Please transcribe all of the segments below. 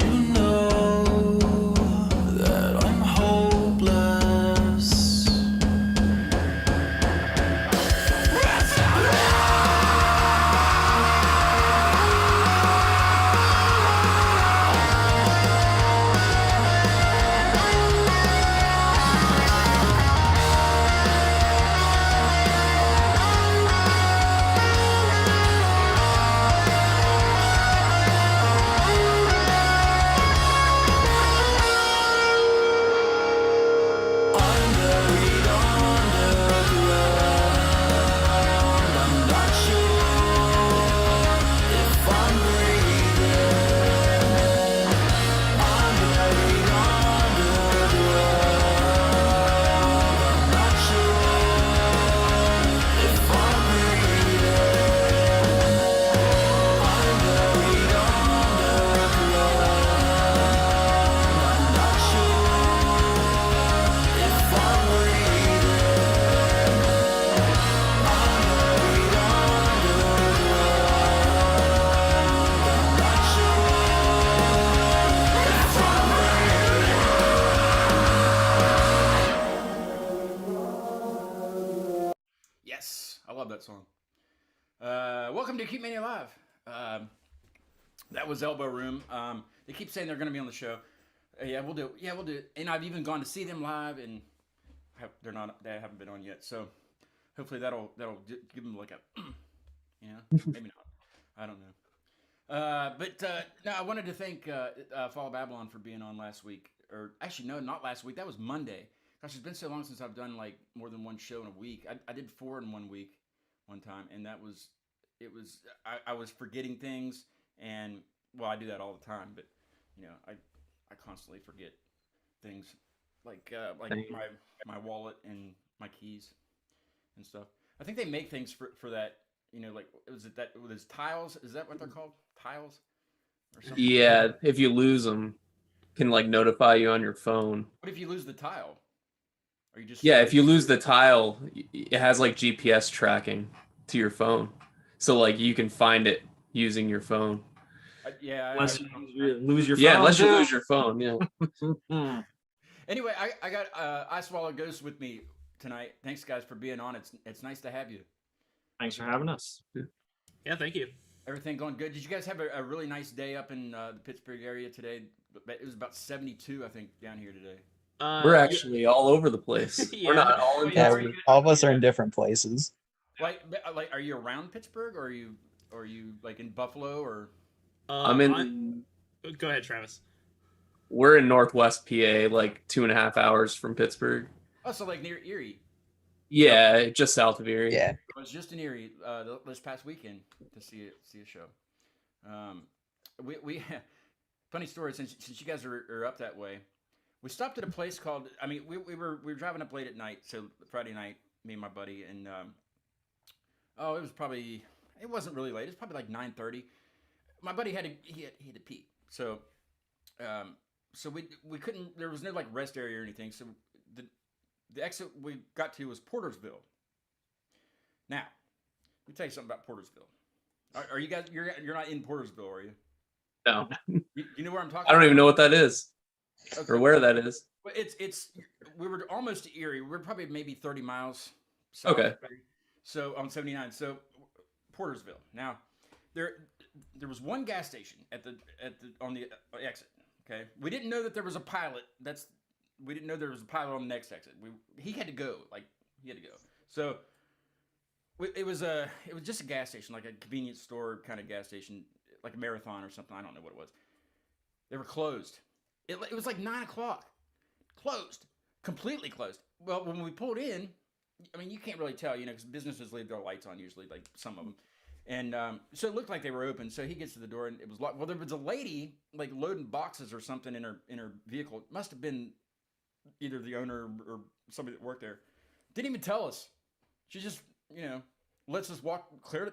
you know that I'm hopeless? I'm buried underground. I'm not sure if I'm breathing. I'm buried underground. I'm not sure if I'm breathing. I'm buried underground. I'm not sure if I'm breathing. I'm buried underground. I'm not sure if I'm breathing. Yes, I love that song. Welcome to Keep Mania Live. That was Elbow Room. They keep saying they're going to be on the show. Yeah, we'll do it. Yeah, we'll do it. And I've even gone to see them live, and they haven't been on yet. So hopefully that'll give them like a, maybe not. I don't know. But no, I wanted to thank Fall of Babylon for being on last week. Or actually, no, not last week. That was Monday. Gosh, it's been so long since I've done like more than one show in a week. I did 4 in 1 week one time, and I was forgetting things, and well, I do that all the time. But I constantly forget things like my wallet and my keys and stuff. I think they make things for that. Like was tiles? Is that what they're called? Tiles or something? Yeah, if you lose them, can like notify you on your phone. What if you lose the tile? Are you just Yeah, if you lose the tile, it has like GPS tracking to your phone, so like you can find it using your phone. Unless you lose your phone. Yeah, unless you lose your phone. Yeah. Anyway, I got I Swallow Ghost with me tonight. Thanks, guys, for being on. It's nice to have you. Thanks for having us. Yeah, thank you. Everything going good? Did you guys have a really nice day up in the Pittsburgh area today? It was about 72, I think, down here today. We're actually all over the place. Yeah. We're not all in. Yeah, all of us are in different places. Like, are you around Pittsburgh, or are you like in Buffalo, or? I'm in. Go ahead, Travis. We're in Northwest PA, like 2.5 hours from Pittsburgh. Oh, so like near Erie. Yeah, just south of Erie. Yeah. I was just in Erie this past weekend to see a show. We funny story, since you guys are up that way. We stopped at a place called. I mean, we were driving up late at night, so Friday night, me and my buddy, and it wasn't really late. It was probably like 9:30. My buddy had to pee, so we couldn't. There was no like rest area or anything. So the exit we got to was Portersville. Now, let me tell you something about Portersville. Are you guys? You're not in Portersville, are you? No. You know where I'm talking? I don't even know what that is, Okay. or where that is. Well, it's we were almost to Erie. We're probably maybe 30 miles south. Okay. So on 79. So Portersville. Now there was one gas station on the exit. Okay. We didn't know that there was a pilot. We didn't know there was a pilot on the next exit. He had to go. So it was just a gas station, like a convenience store kind of gas station, like a Marathon or something. I don't know what it was. They were closed. It was like 9 o'clock. Closed. Completely closed. Well, when we pulled in, I mean, you can't really tell, because businesses leave their lights on usually, like some of them. And so it looked like they were open. So he gets to the door and it was locked. Well, there was a lady like loading boxes or something in her vehicle. It must have been either the owner or somebody that worked there. Didn't even tell us. She just, lets us walk clear.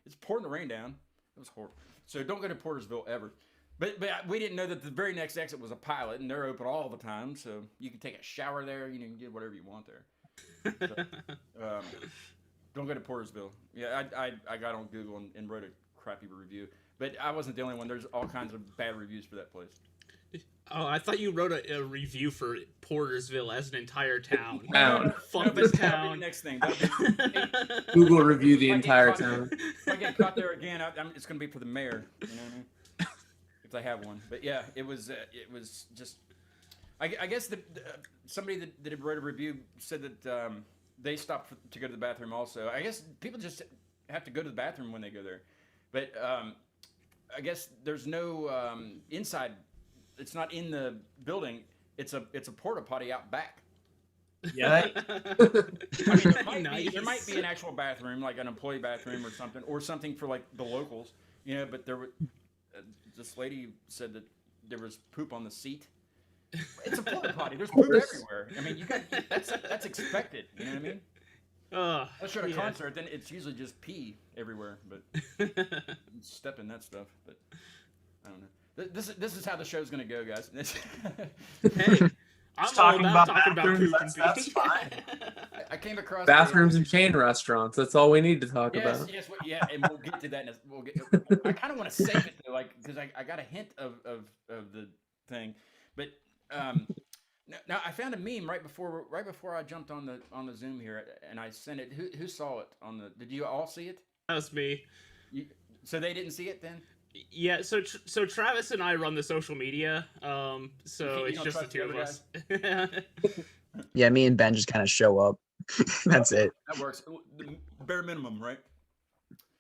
It's pouring the rain down. It was horrible. So don't go to Portersville ever. But we didn't know that the very next exit was a pilot, and they're open all the time, so you can take a shower there. You can get whatever you want there. So, don't go to Portersville. Yeah, I got on Google and wrote a crappy review. But I wasn't the only one. There's all kinds of bad reviews for that place. Oh, I thought you wrote a review for Portersville as an entire town. Town. Fuck but this that'll be the town. next thing. That'll be- Google review the If I get entire caught there- town. If I get caught there again, it's going to be for the mayor. You know what I mean? If they have one. But yeah, it was just. I guess somebody that wrote a review said that they stopped to go to the bathroom also. I guess people just have to go to the bathroom when they go there. But I guess there's no inside. It's not in the building. It's a porta potty out back. Yeah. I mean, there might Nice. be an actual bathroom, like an employee bathroom or something for like the locals, you know. But this lady said that there was poop on the seat. It's a porta potty. There's poop everywhere. I mean, that's expected. You know what I mean? Unless you're at a concert, then it's usually just pee everywhere. But you step in that stuff. But I don't know. This is how the show's gonna go, guys. Hey, I'm talking all about about talking about bathrooms, poop and that's pee. fine. I came across Bathrooms and chain restaurants. That's all we need to talk Yes, about. yes, yeah, and we'll get to that. I kind of want to save it though, like because I got a hint of the thing, but now I found a meme right before I jumped on the Zoom here, and I sent it. Who saw it on the? Did you all see it? That was me. So they didn't see it then? Yeah, so Travis and I run the social media, so You it's don't just the trust two of the us. Yeah, me and Ben just kind of show up. That's it. That works. The bare minimum, right?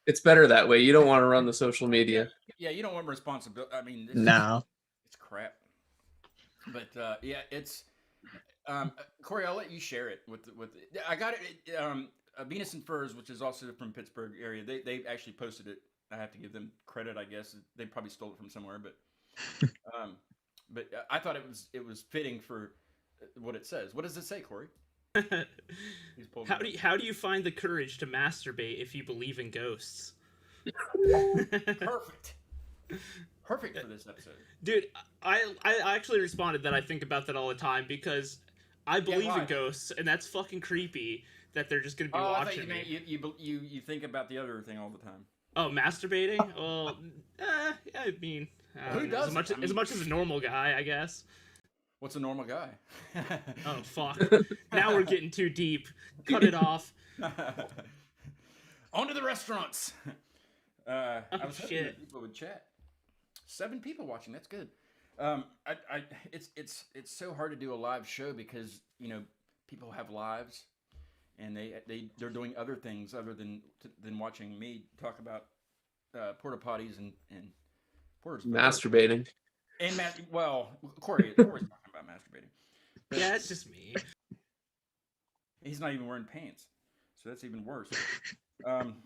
It's better that way. You don't want to run the social media. Yeah, you don't want responsibility. I mean, No. it's crap. But yeah, it's Corey. I'll let you share it with. I got it. Venus and Furs, which is also from Pittsburgh area. They actually posted it. I have to give them credit, I guess. They probably stole it from somewhere, but I thought it was fitting for what it says. What does it say, Corey? He's pulled it up. How do you find the courage to masturbate if you believe in ghosts? Perfect. Perfect for this episode. Dude, I actually responded that I think about that all the time because I believe why? in ghosts, and that's fucking creepy that they're just gonna be Oh, I thought watching you me. meant you think about the other thing all the time. Oh, masturbating? Well, I mean, I Who don't know, doesn't? as much as a normal guy, I guess. What's a normal guy? Oh fuck! Now we're getting too deep. Cut it off. On to the restaurants. I was hoping shit. that people would chat. 7 people watching. That's good. It's so hard to do a live show because people have lives, and they're doing other things other than watching me talk about porta potties and porters. Masturbating. And Corey's talking about masturbating. Yeah, it's just me. He's not even wearing pants, so that's even worse.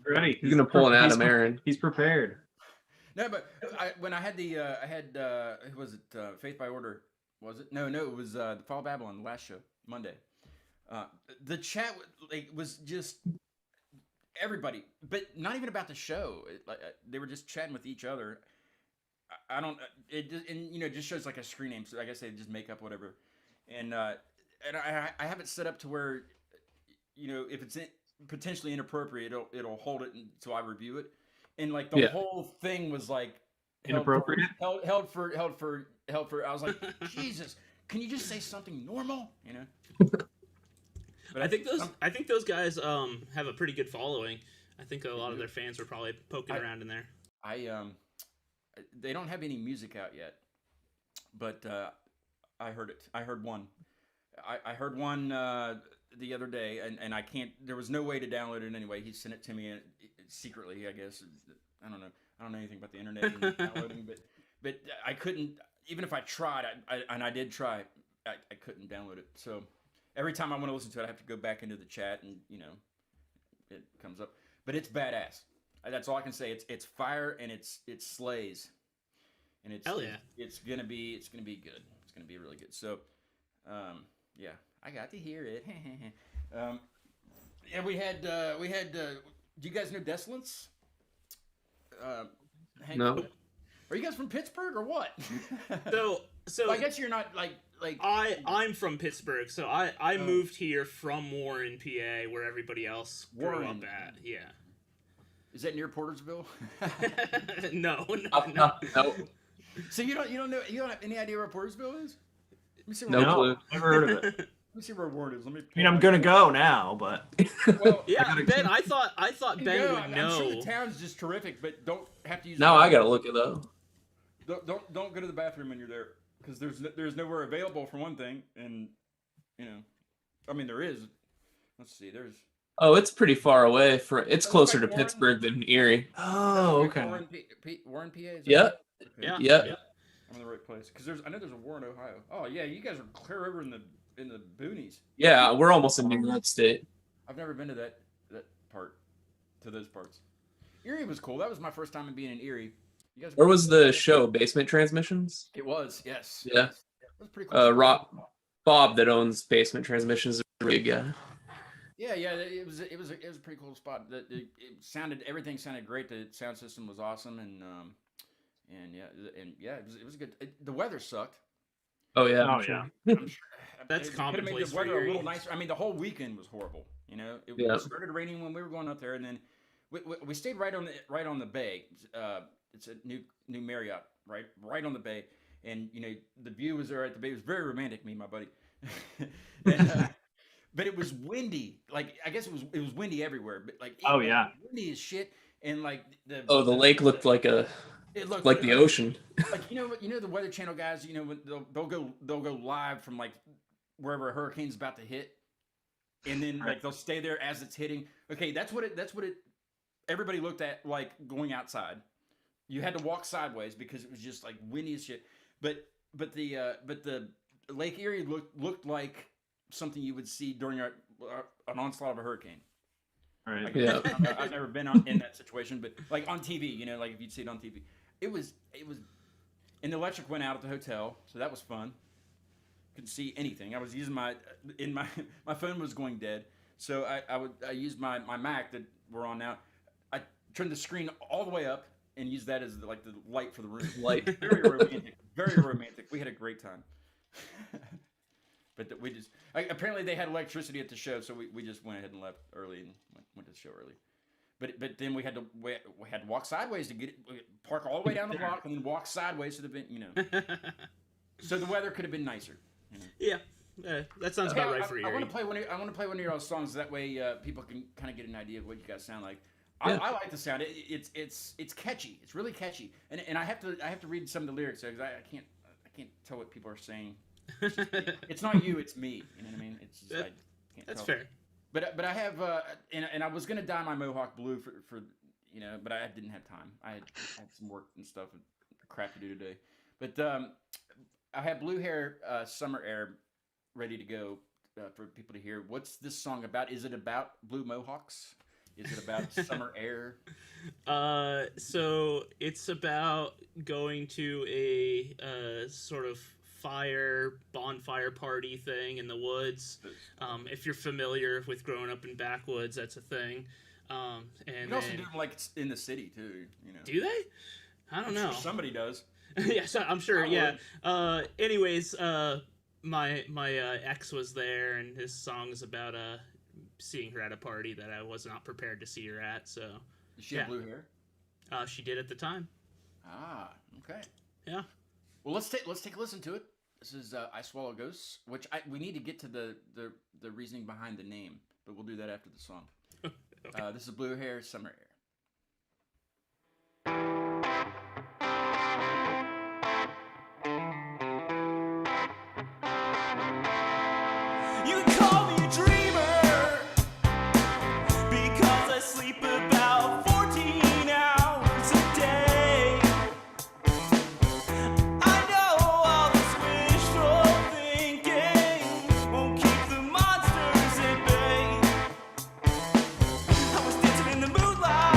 Ready? He's gonna pull an Adam Aaron. He's prepared. No, but when I had who was it? Faith by Order, was it? No, it was the Fall of Babylon, the last show, Monday. The chat was just everybody, but not even about the show. They were just chatting with each other. I don't. It just shows like a screen name, so I guess they just make up whatever. And I have it set up to where, if it's potentially inappropriate, it'll hold it until I review it. And like the whole thing was like Inappropriate? Held for. I was like, Jesus, can you just say something normal? But I think those guys have a pretty good following. I think a lot of their fans were probably poking around in there. They don't have any music out yet, but I heard it. I heard one. I heard one the other day, and I can't. There was no way to download it anyway. He sent it to me secretly, I guess. I don't know. I don't know anything about the internet and downloading, but I couldn't. Even if I tried, I did try. I couldn't download it. So every time I want to listen to it, I have to go back into the chat, and it comes up. But it's badass. That's all I can say. It's fire, and it slays, and Hell yeah. it's gonna be good. It's gonna be really good. So, yeah, I got to hear it. Yeah, we had. Do you guys know Desolence? Hank, No. Are you guys from Pittsburgh or what? So I guess you're not like. I'm from Pittsburgh, so I moved here from Warren, PA, where everybody else grew Warren. up at. Yeah. Is that near Portersville? No. No, So you don't know, you don't have any idea where Portersville is? Let me see No where, No, clue. never heard of it. Let me see where Warren is. Let me. I mean, I'm gonna go now, but Well, Yeah, gotta Ben. keep- I thought you Ben know, would I'm know. sure the town's just terrific, but don't have to use. now the I gotta look it up. Don't go to the bathroom when you're there, because there's nowhere available for one thing, and you know, I mean there is. Let's see, there's. Oh, it's pretty far away. It's It looks closer to like Warren. Pittsburgh than Erie. oh, okay. Warren, PA. Is that Yep. right? Okay. Yeah. Yep. I'm in the right place, because I know there's a Warren, Ohio. Oh yeah, you guys are clear over in the boonies. Yeah, we're almost in New York State. I've never been to that part, to those parts. Erie was cool. That was my first time being in Erie. You guys. Where was the show? Basement Transmissions? It was, yes. Yeah. It was pretty cool. Bob that owns Basement Transmissions is a really good guy. Yeah, it was a pretty cool spot. Everything sounded great. The sound system was awesome, and it was good. The weather sucked. Oh yeah. Oh, I'm sure. yeah. I'm sure, That's it could've made commonplace the for weather a Erie. little nicer. I mean, the whole weekend was horrible. You know, Yeah. it started raining when we were going up there, and then we stayed right on the bay. It's a new Marriott, right on the bay, and you know the view was there at the bay. It was very romantic. Me and my buddy. And, but it was windy. Like I guess it was windy everywhere. But like Oh, yeah. windy as shit. And like the lake looked like it looked the ocean. like you know the Weather Channel guys. You know when they'll go live from like wherever a hurricane's about to hit, and then like they'll stay there as it's hitting. Okay, that's what it. Everybody looked at like going outside. You had to walk sideways because it was just like windy as shit. But the Lake Erie looked like something you would see during an onslaught of a hurricane. Right. Like, Yeah. I've never been in that situation, but like on TV, you know, like if you'd see it on TV, it was, and the electric went out at the hotel, so that was fun. Couldn't see anything. I was using my phone was going dead, so I used my Mac that we're on now. I turned the screen all the way up and used that as the light for the room. Light. Very romantic. Very romantic. We had a great time. But we just apparently they had electricity at the show, so we just went ahead and left early and went to the show early. But then we had to walk sideways to park all the way down the block and then walk sideways to the So the weather could have been nicer. You know? Yeah, that sounds about right for Erie. I want to play one of your songs. That way people can kind of get an idea of what you guys sound like. Yeah. I like the sound. It's catchy. It's really catchy. And I have to read some of the lyrics because I can't tell what people are saying. It's not you, it's me. You know what I mean? It's just, I can't That's tell. fair. But I have and I was gonna dye my mohawk blue for you know, but I didn't have time. I had some work and stuff and crap to do today. But I have Blue Hair Summer Air ready to go for people to hear. What's this song about? Is it about blue mohawks? Is it about summer air? So it's about going to a sort of bonfire party thing in the woods. If you're familiar with growing up in backwoods, that's a thing. And You can also then- do them like it's in the city too. You know, do they? I don't I'm know. sure somebody does. Yes, I'm sure. I Yeah. Anyways, my ex was there, and his song is about seeing her at a party that I was not prepared to see her at. So Does she have Yeah. blue hair? she did at the time. Ah, okay. Yeah. Well, let's take a listen to it. This is I Swallow Ghosts, which we need to get to the reasoning behind the name, but we'll do that after the song. Okay. This is Blue Hair Summer Air. You call me a dreamer because I sleep about 14 hours a day. I know all this wishful thinking won't keep the monsters at bay. I was dancing in the moonlight.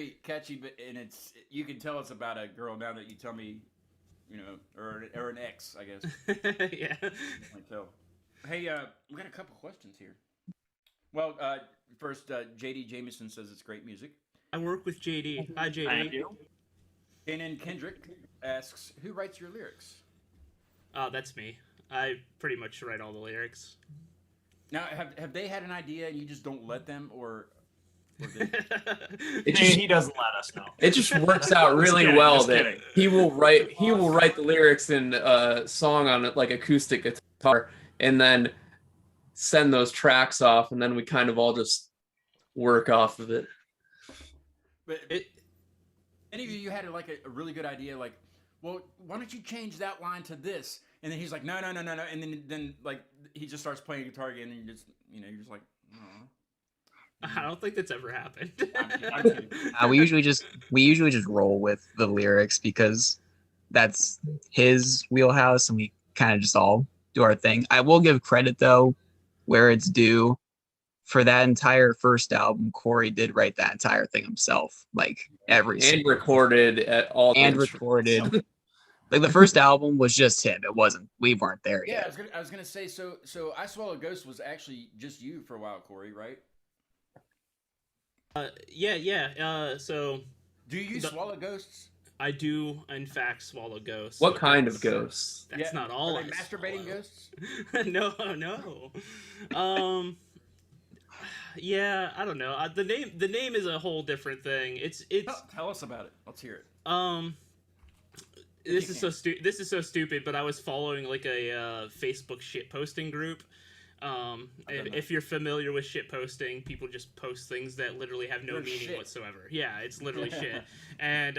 pretty catchy, but you can tell it's about a girl now that you tell me, or an ex, I guess. Yeah. I tell. Hey, we got a couple questions here. Well, first, JD Jameson says it's great music. I work with JD. Hi, JD. Thank you. Kanan Kendrick asks, who writes your lyrics? That's me. I pretty much write all the lyrics. Now, have they had an idea and you just don't let them, or He doesn't let us know. It just works out really kidding, well just that kidding. he will write the lyrics in a song on like acoustic guitar and then send those tracks off, and then we kind of all just work off of it. But any of you had like a really good idea, like, well, why don't you change that line to this? And then he's like, no, and then like he just starts playing guitar again, and you're just like, oh. I don't think that's ever happened. I'm kidding. We usually just roll with the lyrics because that's his wheelhouse, and we kind of just all do our thing. I will give credit though, where it's due. For that entire first album, Corey did write that entire thing himself, like And recorded at all. and recorded. Like the first album was just him. It wasn't. We weren't there Yeah, yet. I was gonna say. So I Swallow Ghost was actually just you for a while, Corey, right? Yeah. So Do you swallow ghosts? I do, in fact, swallow ghosts. What but kind of that's- ghosts? That's not all. Are they I masturbating swallow. ghosts? No. Yeah, I don't know. The name is a whole different thing. It's Tell us about it. Let's hear it. This you is so stupid. This is so stupid. But I was following like a Facebook shit posting group. If you're familiar with shit posting, people just post things that literally have no They're meaning shit. whatsoever. Yeah, it's literally shit. And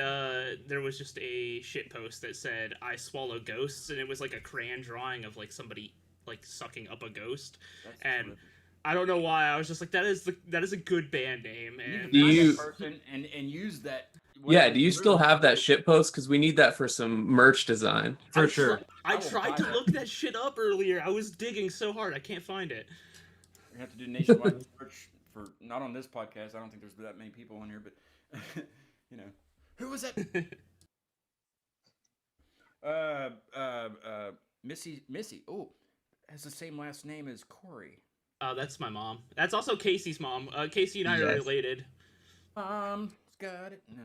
there was just a shit post that said "I swallow ghosts," and it was like a crayon drawing of like somebody like sucking up a ghost. That's And terrific. I don't know why. I was just like, that is a good band name. You And need Do to find you- that person and use that. Yeah, do you still have that shit post? Because we need that for some merch design. For sure. I I will tried buy to that. look that shit up earlier. I was digging so hard. I can't find it. We have to do nationwide search for not on this podcast. I don't think there's that many people on here, but who was that? Missy. Oh, has the same last name as Corey. That's my mom. That's also Casey's mom. Casey and I are Yes. related. Got it. No,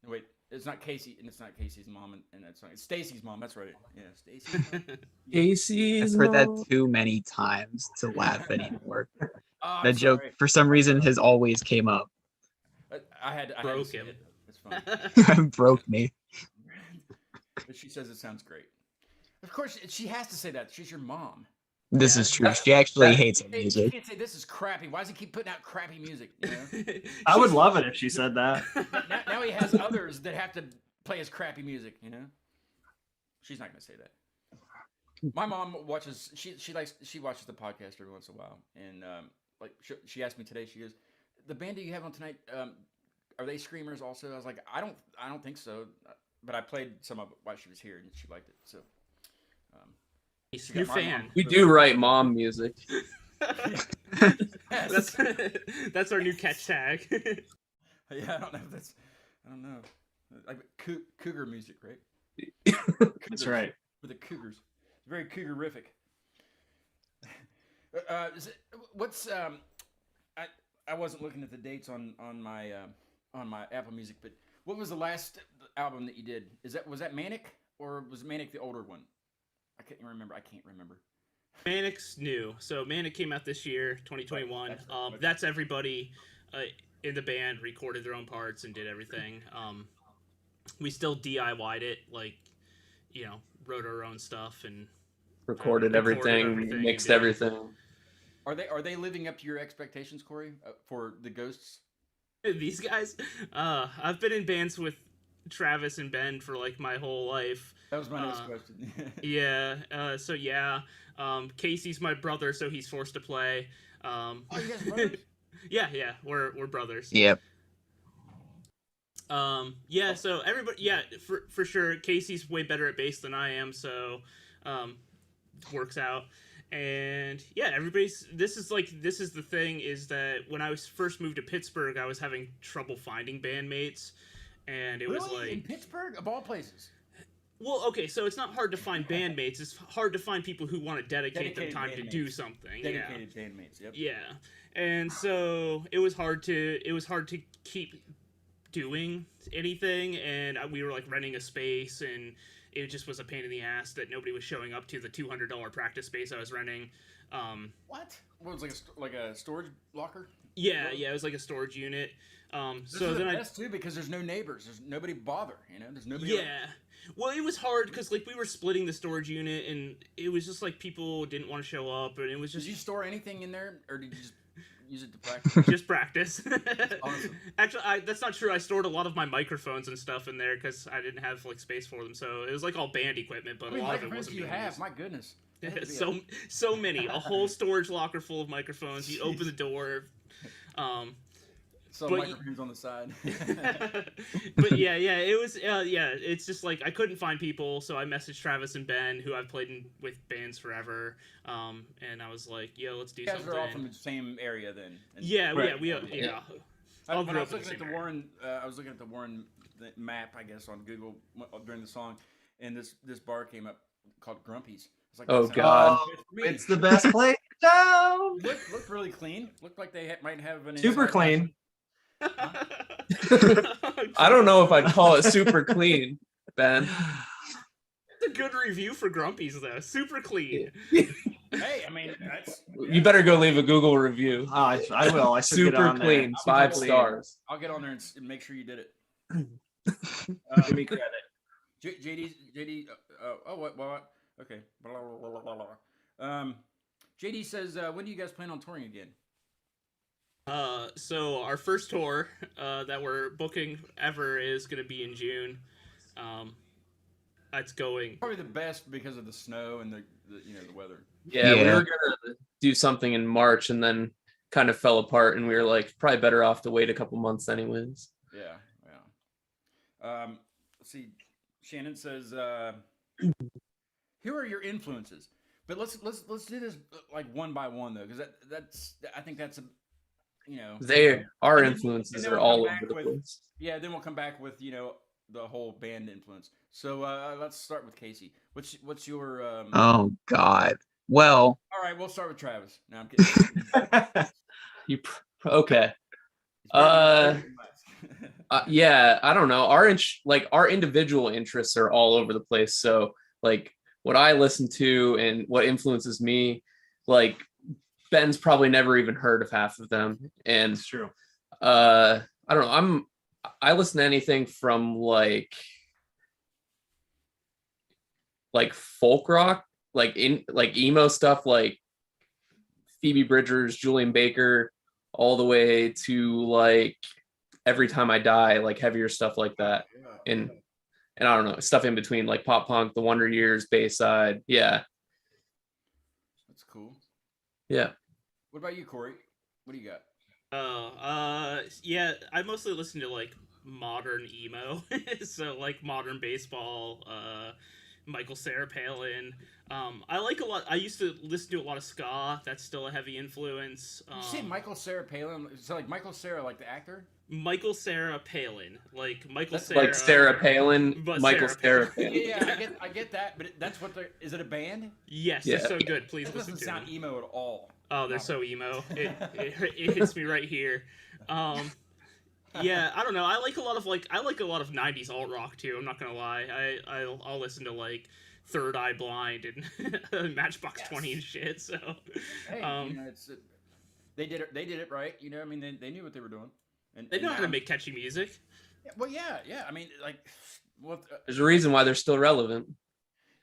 wait. It's not Casey, and it's not Casey's mom, and that's not. It's Stacy's mom. That's right. Yeah, Stacy's mom. Casey's I've heard that mom. too many times to laugh anymore. Oh, I'm That joke, sorry. for some reason, has always came up. I had to Broke say him. it. It's fine. Broke me. But she says it sounds great. Of course, she has to say that. She's your mom. This Yeah. is true. She actually hates She music. can't say this is crappy. Why does he keep putting out crappy music? I would love it if she said that. Now he has others that have to play his crappy music. She's not gonna say that. My mom watches. She watches the podcast every once in a while, and she asked me today. She goes, "The band that you have on tonight, are they screamers also?" I was like, "I don't think so," but I played some of it while she was here, and she liked it. So. New got my fan. mom. We do write mom music. Yes. That's our new catch tag. Yeah, I don't know if that's. I don't know. Like cougar music, right? That's right. For the Cougars. It's very Cougarific. What's I wasn't looking at the dates on my Apple Music, but what was the last album that you did? Was that Manic, or was Manic the older one? I can't remember. Manic's new. So Manic came out this year, 2021. Right, that's right. That's everybody in the band recorded their own parts and did everything. We still DIY'd it, like, wrote our own stuff and Recorded everything, mixed yeah. everything. Are they living up to your expectations, Corey, for the Ghosts? These guys, I've been in bands with Travis and Ben for like my whole life. That was my next question. Yeah. So yeah. Casey's my brother, so he's forced to play. Oh, you guys brothers? Yeah. We're brothers. Yep. Yeah. So everybody, yeah, for sure. Casey's way better at bass than I am, so works out. And yeah, this is the thing is that when I was first moved to Pittsburgh, I was having trouble finding bandmates, and it was Really? In like, Pittsburgh, of all places. well, okay, so it's not hard to find bandmates. It's hard to find people who want to dedicate them Dedicated time to bandmates. do something. Dedicated bandmates. Yep. Yeah. And so it was hard to keep doing anything, and we were like renting a space, and it just was a pain in the ass that nobody was showing up to the $200 practice space I was renting. What? What was it, like a storage locker? Yeah, it was like a storage unit. This So is then the I best too because there's no neighbors. There's nobody bother. You know, there's nobody. yeah. Well, it was hard because like we were splitting the storage unit, and it was just like people didn't want to show up, and it was Did just you store anything in there, or did you just use it to practice? just practice. Awesome. Actually, that's not true. I stored a lot of my microphones and stuff in there because I didn't have like space for them. So it was like all band equipment, but How many a lot of it microphones wasn't do you being have? used. My goodness. That had to be So many, a whole storage locker full of microphones. You open the door. Some but- microphones on the side. But yeah, it was it's just like I couldn't find people, so I messaged Travis and Ben, who I've played with bands forever, and I was like, yo, let's do You guys something. are all from the same area then. And Yeah, Right. we Yeah. all when grew I up was in the looking at same the area. Warren, I was looking at the Warren map, I guess, on Google during the song, and this bar came up called Grumpy's. It's like, Oh, that sounds God. good for me. It's the best place in town. Looked really clean. Looked like they might have an Super inside clean. I don't know if I'd call it super clean, Ben. It's a good review for Grumpy's though. Super clean. Hey, I mean, that's. You better go leave a Google review. Oh, I will. I should get Super on there. clean, I'll 5 be clean. stars. I'll get on there and make sure you did it. Give me credit. JD. What? Okay. Blah, blah, blah, blah, blah. JD says, when do you guys plan on touring again? So our first tour that we're booking ever is going to be in June. It's going. Probably the best because of the snow and the weather. Yeah, we Yeah. were gonna do something in March and then kind of fell apart, and we were like, probably better off to wait a couple months anyways. Yeah. Let's see. Shannon says, "Who are your influences?" But let's do this like one by one though, because I think that's a Our And then- influences and then are we'll all come over back the with- place. yeah. Then we'll come back with the whole band influence. So let's start with Casey. What's your Oh God. Well, All right, we'll start with Travis. No, I'm kidding. Okay. Yeah, I don't know. Our individual interests are all over the place. So like what I listen to and what influences me, like Ben's probably never even heard of half of them. And It's true. I don't know. I listen to anything from like folk rock, like emo stuff, like Phoebe Bridgers, Julian Baker, all the way to like Every Time I Die, like heavier stuff like that. And I don't know, stuff in between, like pop punk, The Wonder Years, Bayside. Yeah. That's cool. Yeah. What about you, Corey? What do you got? Yeah, I mostly listen to like modern emo, so like modern baseball, Michael Sarah Palin. I like a lot. I used to listen to a lot of ska. That's still a heavy influence. Did you say Michael Sarah Palin? So like Michael Sarah, like the actor? Michael Sarah Palin, like Michael That's Sarah, Like Sarah Palin, but Michael Sarah Sarah Yeah, Palin. yeah, I get that, but that's what they're. Is it a band? Yes, Yeah. they're so good. Please That listen doesn't to sound them. emo at all. Oh, they're so emo. It hits me right here. Yeah, I don't know. I like a lot of 90s alt rock too. I'm not gonna lie. I'll listen to like Third Eye Blind and Matchbox Yes. 20 and shit. So Hey, Um, they did it. They did it right. I mean, they knew what they were doing. And they know how to now- make catchy music. Yeah, well, yeah. I mean, like, well, There's a reason why they're still relevant.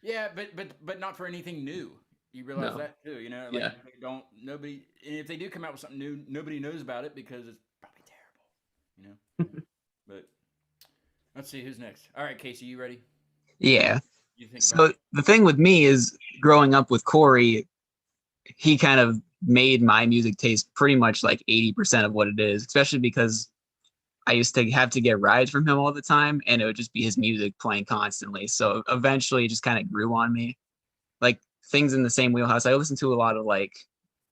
yeah, but not for anything new. You realize No. that too, Like, Yeah. they don't. Nobody. And if they do come out with something new, nobody knows about it because it's probably terrible. But let's see who's next. All right, Casey, you ready? yeah. You think So about it? the thing with me is growing up with Corey, he kind of made my music taste pretty much like 80% of what it is, especially because I used to have to get rides from him all the time and it would just be his music playing constantly. So eventually it just kind of grew on me. Like things in the same wheelhouse. I listen to a lot of like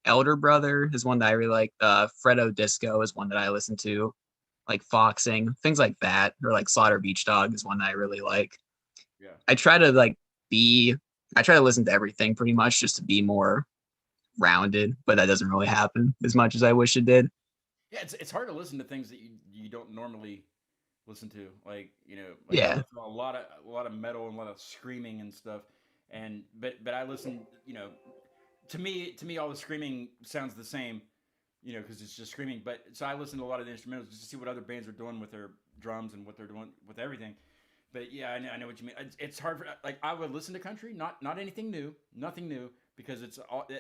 Elder Brother is one that I really like. Fredo Disco is one that I listen to. Like Foxing, things like that, or like Slaughter Beach Dog is one that I really like. Yeah. I try to listen to everything pretty much just to be more rounded, but that doesn't really happen as much as I wish it did. Yeah, it's hard to listen to things that you don't normally listen to. Like, like I Yeah. listen to a lot of metal and a lot of screaming and stuff. And but I listen, to me all the screaming sounds the same, because it's just screaming. But so I listen to a lot of the instrumentals just to see what other bands are doing with their drums and what they're doing with everything. But yeah, I know what you mean. It's hard for, like, I would listen to country, not anything new, nothing new, because it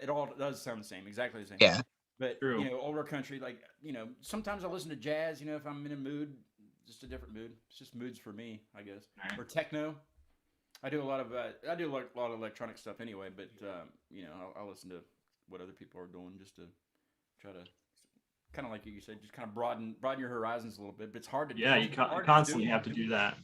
all does sound the same, exactly the same. Yeah. But True. older country, like, sometimes I listen to jazz, if I'm in a mood, just a different mood. It's just moods for me, I guess. Right. Or techno. I do a lot of electronic stuff anyway, but I'll listen to what other people are doing just to try to, kind of like you said, just kind of broaden your horizons a little bit. But it's hard to Yeah, do. you It's hard constantly do. have to do that.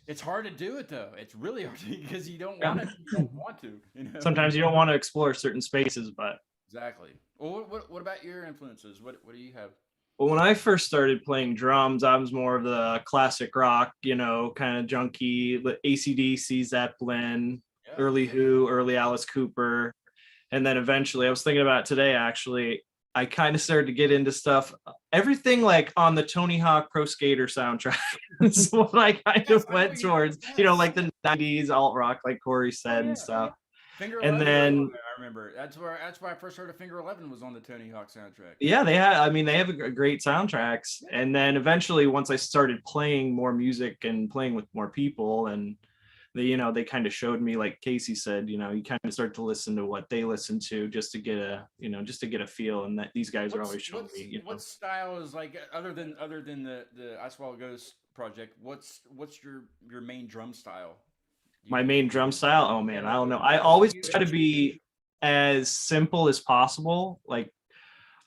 It's hard to do it though. It's really hard because you don't want to. You don't want to. Sometimes you don't want to explore certain spaces, but Exactly. Well, what about your influences? What do you have? well, when I first started playing drums, I was more of the classic rock, kind of junkie, AC/DC, Zeppelin, Yeah. early Who, early Alice Cooper. And then eventually, I was thinking about it today, actually, I kind of started to get into stuff, everything like on the Tony Hawk Pro Skater soundtrack. That's what I kind Yes, of I know went you- towards, yes. like the 90s alt rock, like Corey said, Yeah, and stuff. Finger And 11 then- was on there, I remember. That's why I first heard of Finger 11 was on the Tony Hawk soundtrack. Yeah, they have great soundtracks. And then eventually, once I started playing more music and playing with more people, and they kind of showed me, like Casey said, you kind of start to listen to what they listen to just to get a feel. And that these guys are always showing me, What style is, like, other than the I Swallow Ghost project? What's your main drum style? my main drum style. Oh man, I don't know. I always try to be as simple as possible. Like,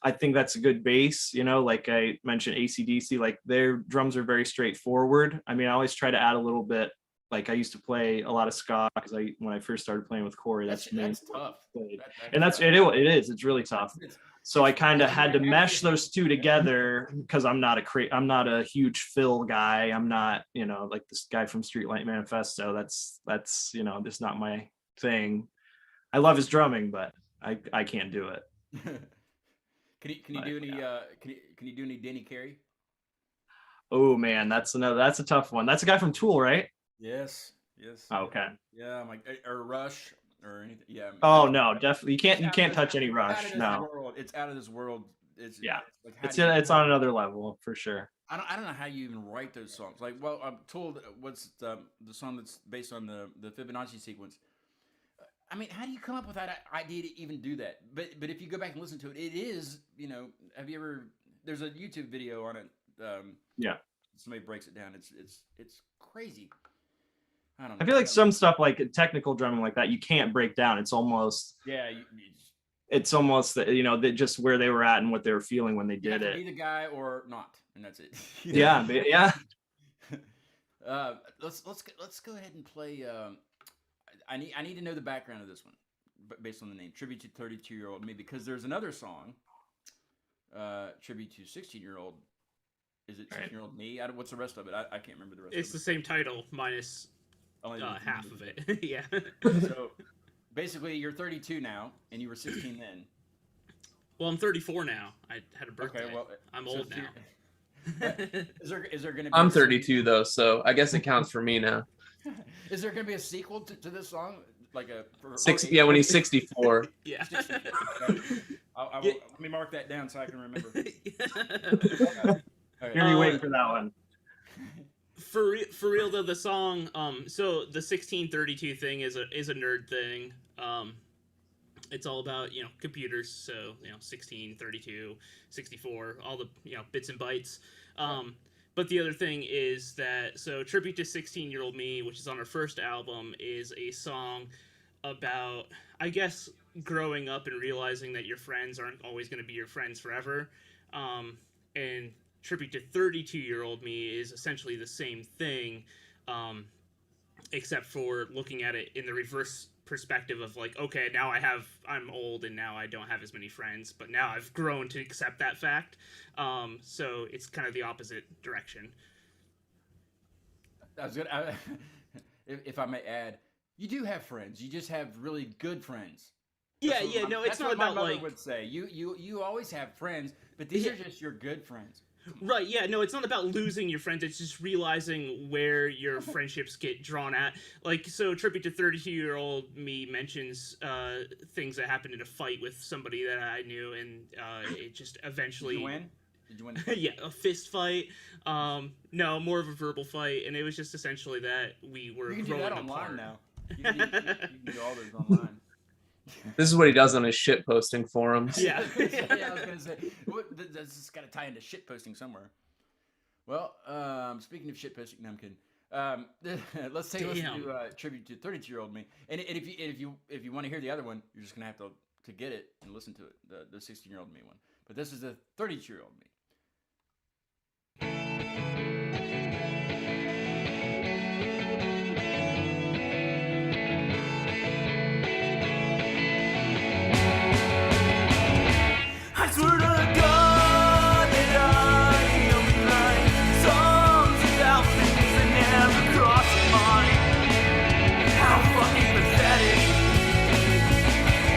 I think that's a good base, like I mentioned AC/DC, like their drums are very straightforward. I mean, I always try to add a little bit. Like, I used to play a lot of ska because when I first started playing with Corey, that's tough. and that's tough. it is. It's really tough. So I kind of had to mesh actually- those two together because I'm not a huge Phil guy. I'm not, like this guy from Streetlight Manifesto. That's just not my thing. I love his drumming, but I can't do it. Can you do any can you do any Denny Carey? Oh man, that's a tough one. That's a guy from Tool, right? Yes. Oh, okay. Yeah, I'm like, or Rush or anything. Yeah. Oh no, definitely you can't It's out of touch any out of Rush. this No. world. It's out of this world. It's Yeah. like, how It's do you- it's on another level for sure. I don't know how you even write those songs. Like, well, I'm told what's the song that's based on the Fibonacci sequence. I mean, how do you come up with that idea to even do that? But if you go back and listen to it, it is, have you ever? There's a YouTube video on it. Yeah. Somebody breaks it down. It's crazy. I don't know. I feel like some stuff like technical drumming like that you can't break down. It's almost it's that just where they were at and what they were feeling when they you did have to it. be the guy or not, and that's it. Yeah, yeah. Let's go ahead and play. I need to know the background of this one, based on the name. Tribute to 32-year-old me, because there's another song. Tribute to 16-year-old. Is it 16-year-old me? What's the rest of it? I can't remember the rest. It's of the it. same title minus Only half of it. Yeah. So basically, you're 32 now, and you were 16 then. Well, I'm 34 now. I had a birthday. Okay, well, I'm so old if you- now. Is there going to be? I'm 32 though, so I guess it counts for me now. Is there going to be a sequel to this song? Like a Yeah, when he's 64. Yeah. Let me mark that down so I can remember. All right. Here you waiting for that one. For real though, the song, so the 1632 thing is a nerd thing. It's all about, computers, so 16, 32, 64, all the bits and bytes. But the other thing is that, so Tribute to 16-Year-Old Me, which is on our first album, is a song about, I guess, growing up and realizing that your friends aren't always going to be your friends forever. And Tribute to 32-Year-Old Me is essentially the same thing, except for looking at it in the reverse perspective of like, okay, now I'm old and now I don't have as many friends, but now I've grown to accept that fact. So it's kind of the opposite direction. I was gonna, if I may add, you do have friends. You just have really good friends. Yeah, That's what yeah, my- no, it's that's not what my about mother like would say. You always have friends, but these Yeah. are just your good friends. Right, yeah, no, it's not about losing your friends, it's just realizing where your friendships get drawn at. Like, so Tribute to 32-year-old me mentions things that happened in a fight with somebody that I knew, and it just eventually... Did you win? Did you win? Yeah, a fist fight. No, more of a verbal fight, and it was just essentially that we were You can do growing that apart. online now. You can do all those online. This is what he does on his shit posting forums. Yeah. Yeah, I was gonna say, this has got to tie into shit posting somewhere. Well, speaking of shit posting, no, I'm kidding. Let's take a listen Damn. to tribute to 32-year-old me. And if you want to hear the other one, you're just gonna have to get it and listen to it, the 16-year-old me one. But this is the 32-year-old me. I swear to God that I only write songs about things that never crossed my mind. How fucking pathetic.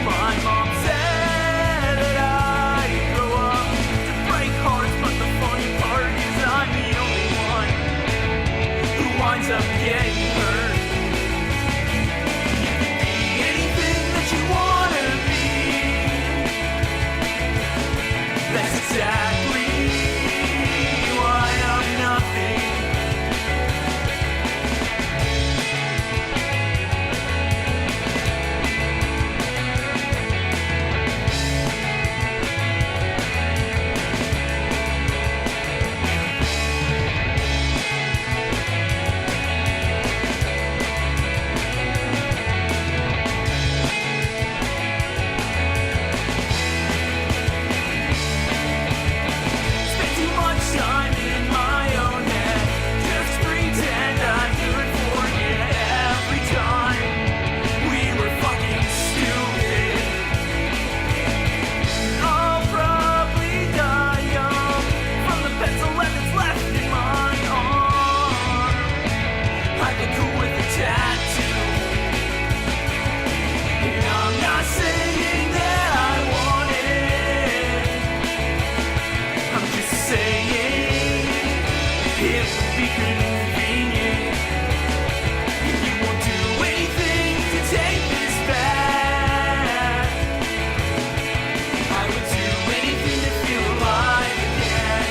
My mom said that I'd grow up to break hearts, but the funny part is I'm the only one who winds up getting hurt. You can be anything that you wanna be. That's exactly why I'm nothing. Spend too much time in my own head. Just pretend I could forget every time we were fucking stupid. I'll probably die young from the pencil that's left in my arm. I'd be cool with a tattoo. And I'm not saying that I want it. I'm just saying it would be convenient. You won't do anything to take this back. I would do anything to feel alive again.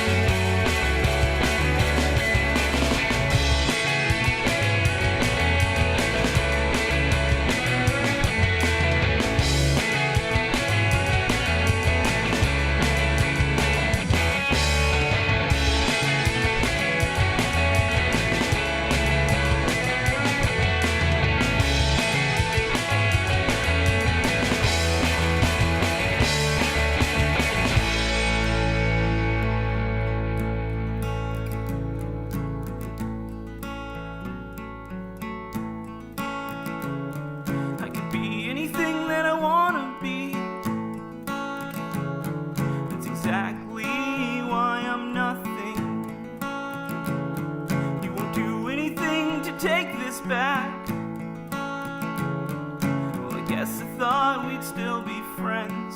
I could be anything that I wanna be. That's exactly why I'm nothing. You won't do anything to take this back. Well, I guess I thought we'd still be friends.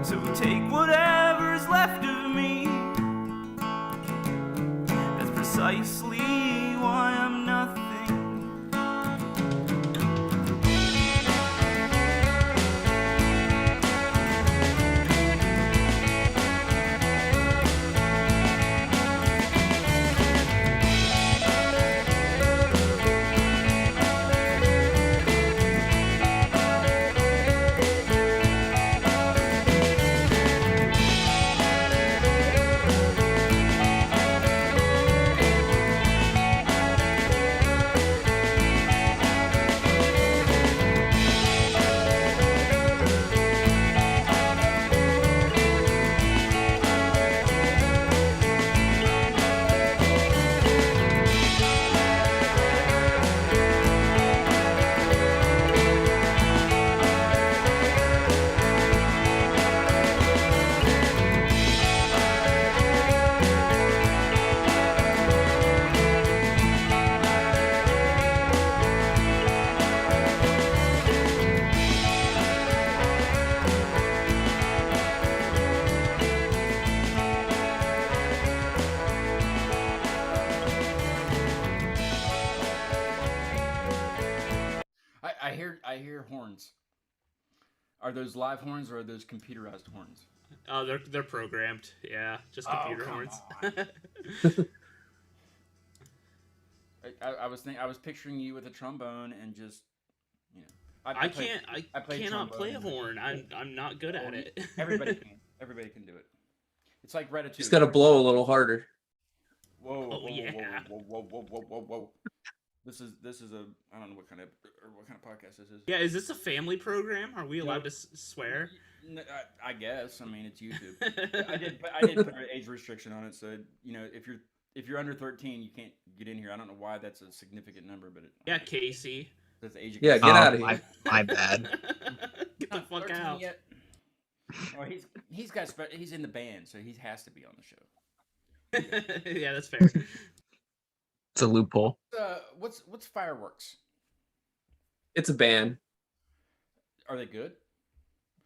So take whatever's left of me. That's precisely why I'm nothing. hear horns. Are those live horns or are those computerized horns? Oh, they're programmed. Yeah, just Oh, computer come horns. on. I was picturing you with a trombone and just, you know. I cannot play a horn. I'm not good at it. Everybody can. Everybody can do it. It's like Ratatouille. Just got to blow a little harder. Whoa, Oh, whoa, yeah. whoa. This is a I don't know what kind of podcast this is. Yeah, is this a family program? Are we allowed to swear? I guess. I mean, it's YouTube. I did put an age restriction on it, so you know if you're under 13, you can't get in here. I don't know why that's a significant number, but Yeah, Casey. that's the age. Of Yeah, get out of my, here. my bad. Get the fuck out. Yet. Oh, he's in the band, so he has to be on the show. Yeah, that's fair. It's a loophole. What's fireworks? It's a band. Are they good?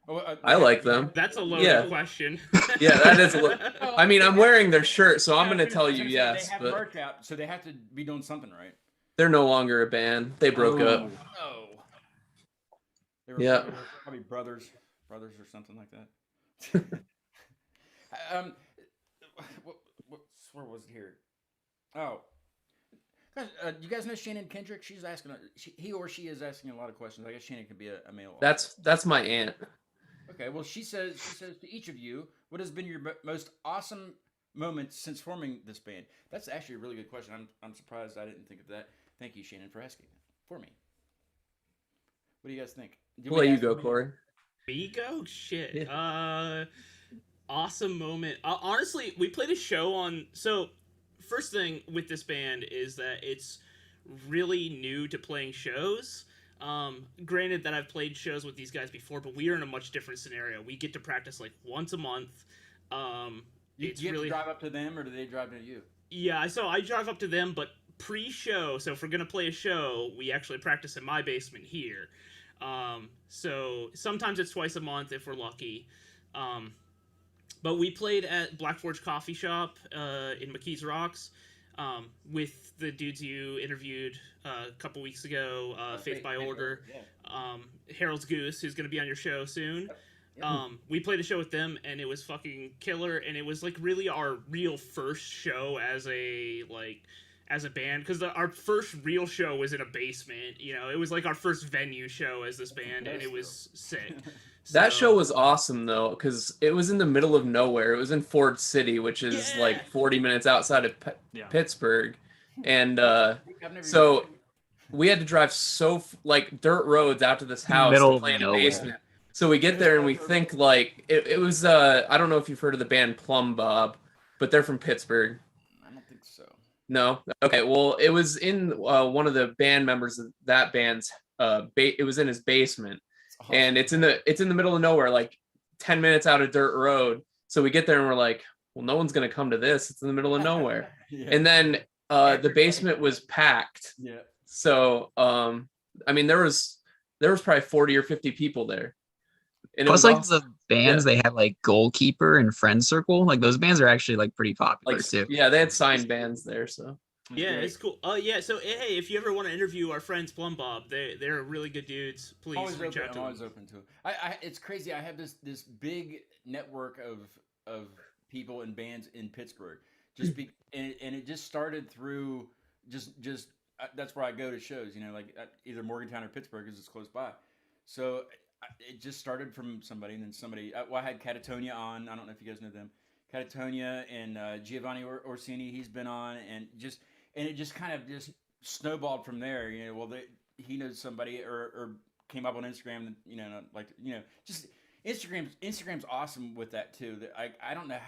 Oh, I like them. That's a loaded Yeah. question. Yeah, that is. I mean, I'm wearing their shirt, so I'm going to tell you They yes, have but merch out, so they have to be doing something right. they're no longer a band. They broke up. No. They were Yeah. probably brothers or something like that. Where was it here? Oh, guys, you guys know Shannon Kendrick? She's asking. He or she is asking a lot of questions. I guess Shannon could be a male. That's my aunt. Okay. Well, she says to each of you, what has been your most awesome moment since forming this band? That's actually a really good question. I'm surprised I didn't think of that. Thank you, Shannon, for asking for me. What do you guys think? We'll let you go, Corey. Me go? Shit. Yeah. Awesome moment. Honestly, we played a show on. So, first thing with this band is that it's really new to playing shows. Granted that I've played shows with these guys before, but we are in a much different scenario. We get to practice like once a month. Do you have to drive up to them, or do they drive to you? Yeah, so I drive up to them, but pre-show. So if we're gonna play a show, we actually practice in my basement here. So sometimes it's twice a month if we're lucky. But we played at Black Forge Coffee Shop in McKees Rocks with the dudes you interviewed a couple weeks ago, Faith by Order, Harold's Goose, who's going to be on your show soon. We played a show with them, and it was fucking killer, and it was like really our real first show as a band, because our first real show was in a basement. You know, it was like our first venue show as this band, and it was sick. That show was awesome though, because it was in the middle of nowhere. It was in Ford City, which is like 40 minutes outside of Pittsburgh, and so we had to drive like dirt roads out to this house to play in a basement. So we get there and we think like it was. I don't know if you've heard of the band Plum Bob, but they're from Pittsburgh. I don't think so. No. Okay. Well, it was in one of the band members of that band's. It was in his basement. And it's in the middle of nowhere, like 10 minutes out of dirt road. So we get there and we're like, well, no one's gonna come to this. It's in the middle of nowhere. And then the basement was packed. Yeah. So I mean, there was probably 40 or 50 people there. And Plus, like the bands, they have like Goalkeeper and Friend Circle. Like those bands are actually like pretty popular too. Yeah, they had signed bands there. So yeah, it's cool. Yeah, so hey, if you ever want to interview our friends Plum Bob, they're really good dudes. Please reach out to them. I'm always open to it. It's crazy. I have this big network of people and bands in Pittsburgh. And it just started through just that's where I go to shows. You know, like either Morgantown or Pittsburgh because it's close by. So it just started from somebody, and then somebody. I had Catatonia on. I don't know if you guys know them. Catatonia and Giovanni Orsini. He's been on, and it just kind of just snowballed from there. You know, well, he knows somebody or came up on Instagram. You know, like just Instagram's awesome with that too. That I don't know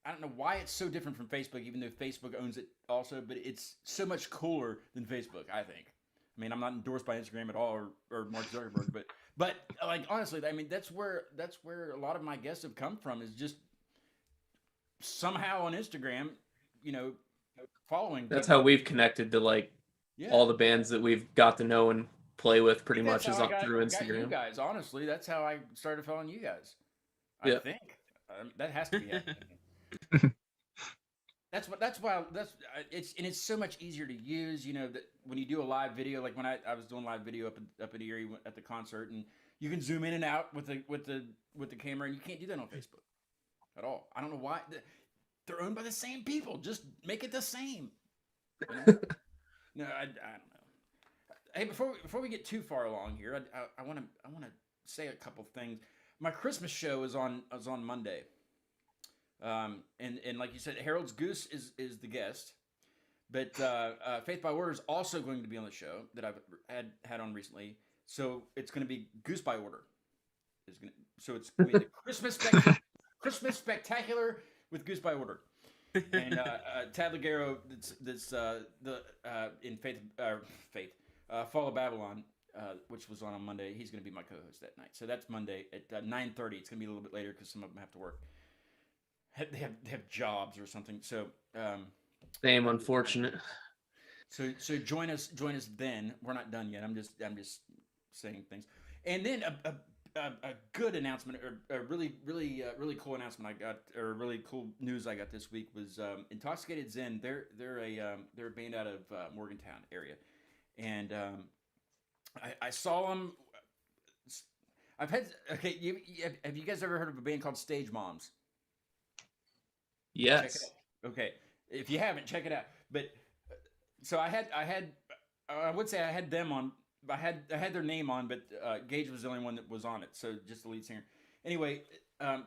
I don't know why it's so different from Facebook, even though Facebook owns it also. But it's so much cooler than Facebook, I think. I mean, I'm not endorsed by Instagram at all or Mark Zuckerberg, but like honestly, I mean that's where a lot of my guests have come from is just somehow on Instagram, you know, following. That's how we've connected to like all the bands that we've got to know and play with pretty much is through Instagram. You guys, honestly, that's how I started following you guys. I think that has to be happening. It's so much easier to use. You know that when you do a live video, like when I was doing live video up in Erie at the concert, and you can zoom in and out with the camera, and you can't do that on Facebook at all. I don't know why. They're owned by the same people. Just make it the same. You know? No, I don't know. Hey, before we get too far along here, I want to say a couple things. My Christmas show is on Monday. And like you said, Harold's Goose is the guest, but Faith by Order is also going to be on the show that I've had on recently. So it's going to be Goose by Order. So it's going to be the Christmas Spectacular with Goose by Order. And Tad Ligero, that's in Faith Fall of Babylon, which was on Monday. He's going to be my co-host that night. So that's Monday at 9:30. It's going to be a little bit later because some of them have to work. They have jobs or something. So Damn unfortunate. So join us then. We're not done yet. I'm just saying things. And then a good announcement, or a really cool announcement I got, or really cool news I got this week was Intoxicated Zen. They're a band out of Morgantown area, and I saw them. Have you guys ever heard of a band called Stage Moms? Yes. Okay. If you haven't, check it out. But so I would say I had them on. I had their name on, but Gage was the only one that was on it. So just the lead singer. Anyway,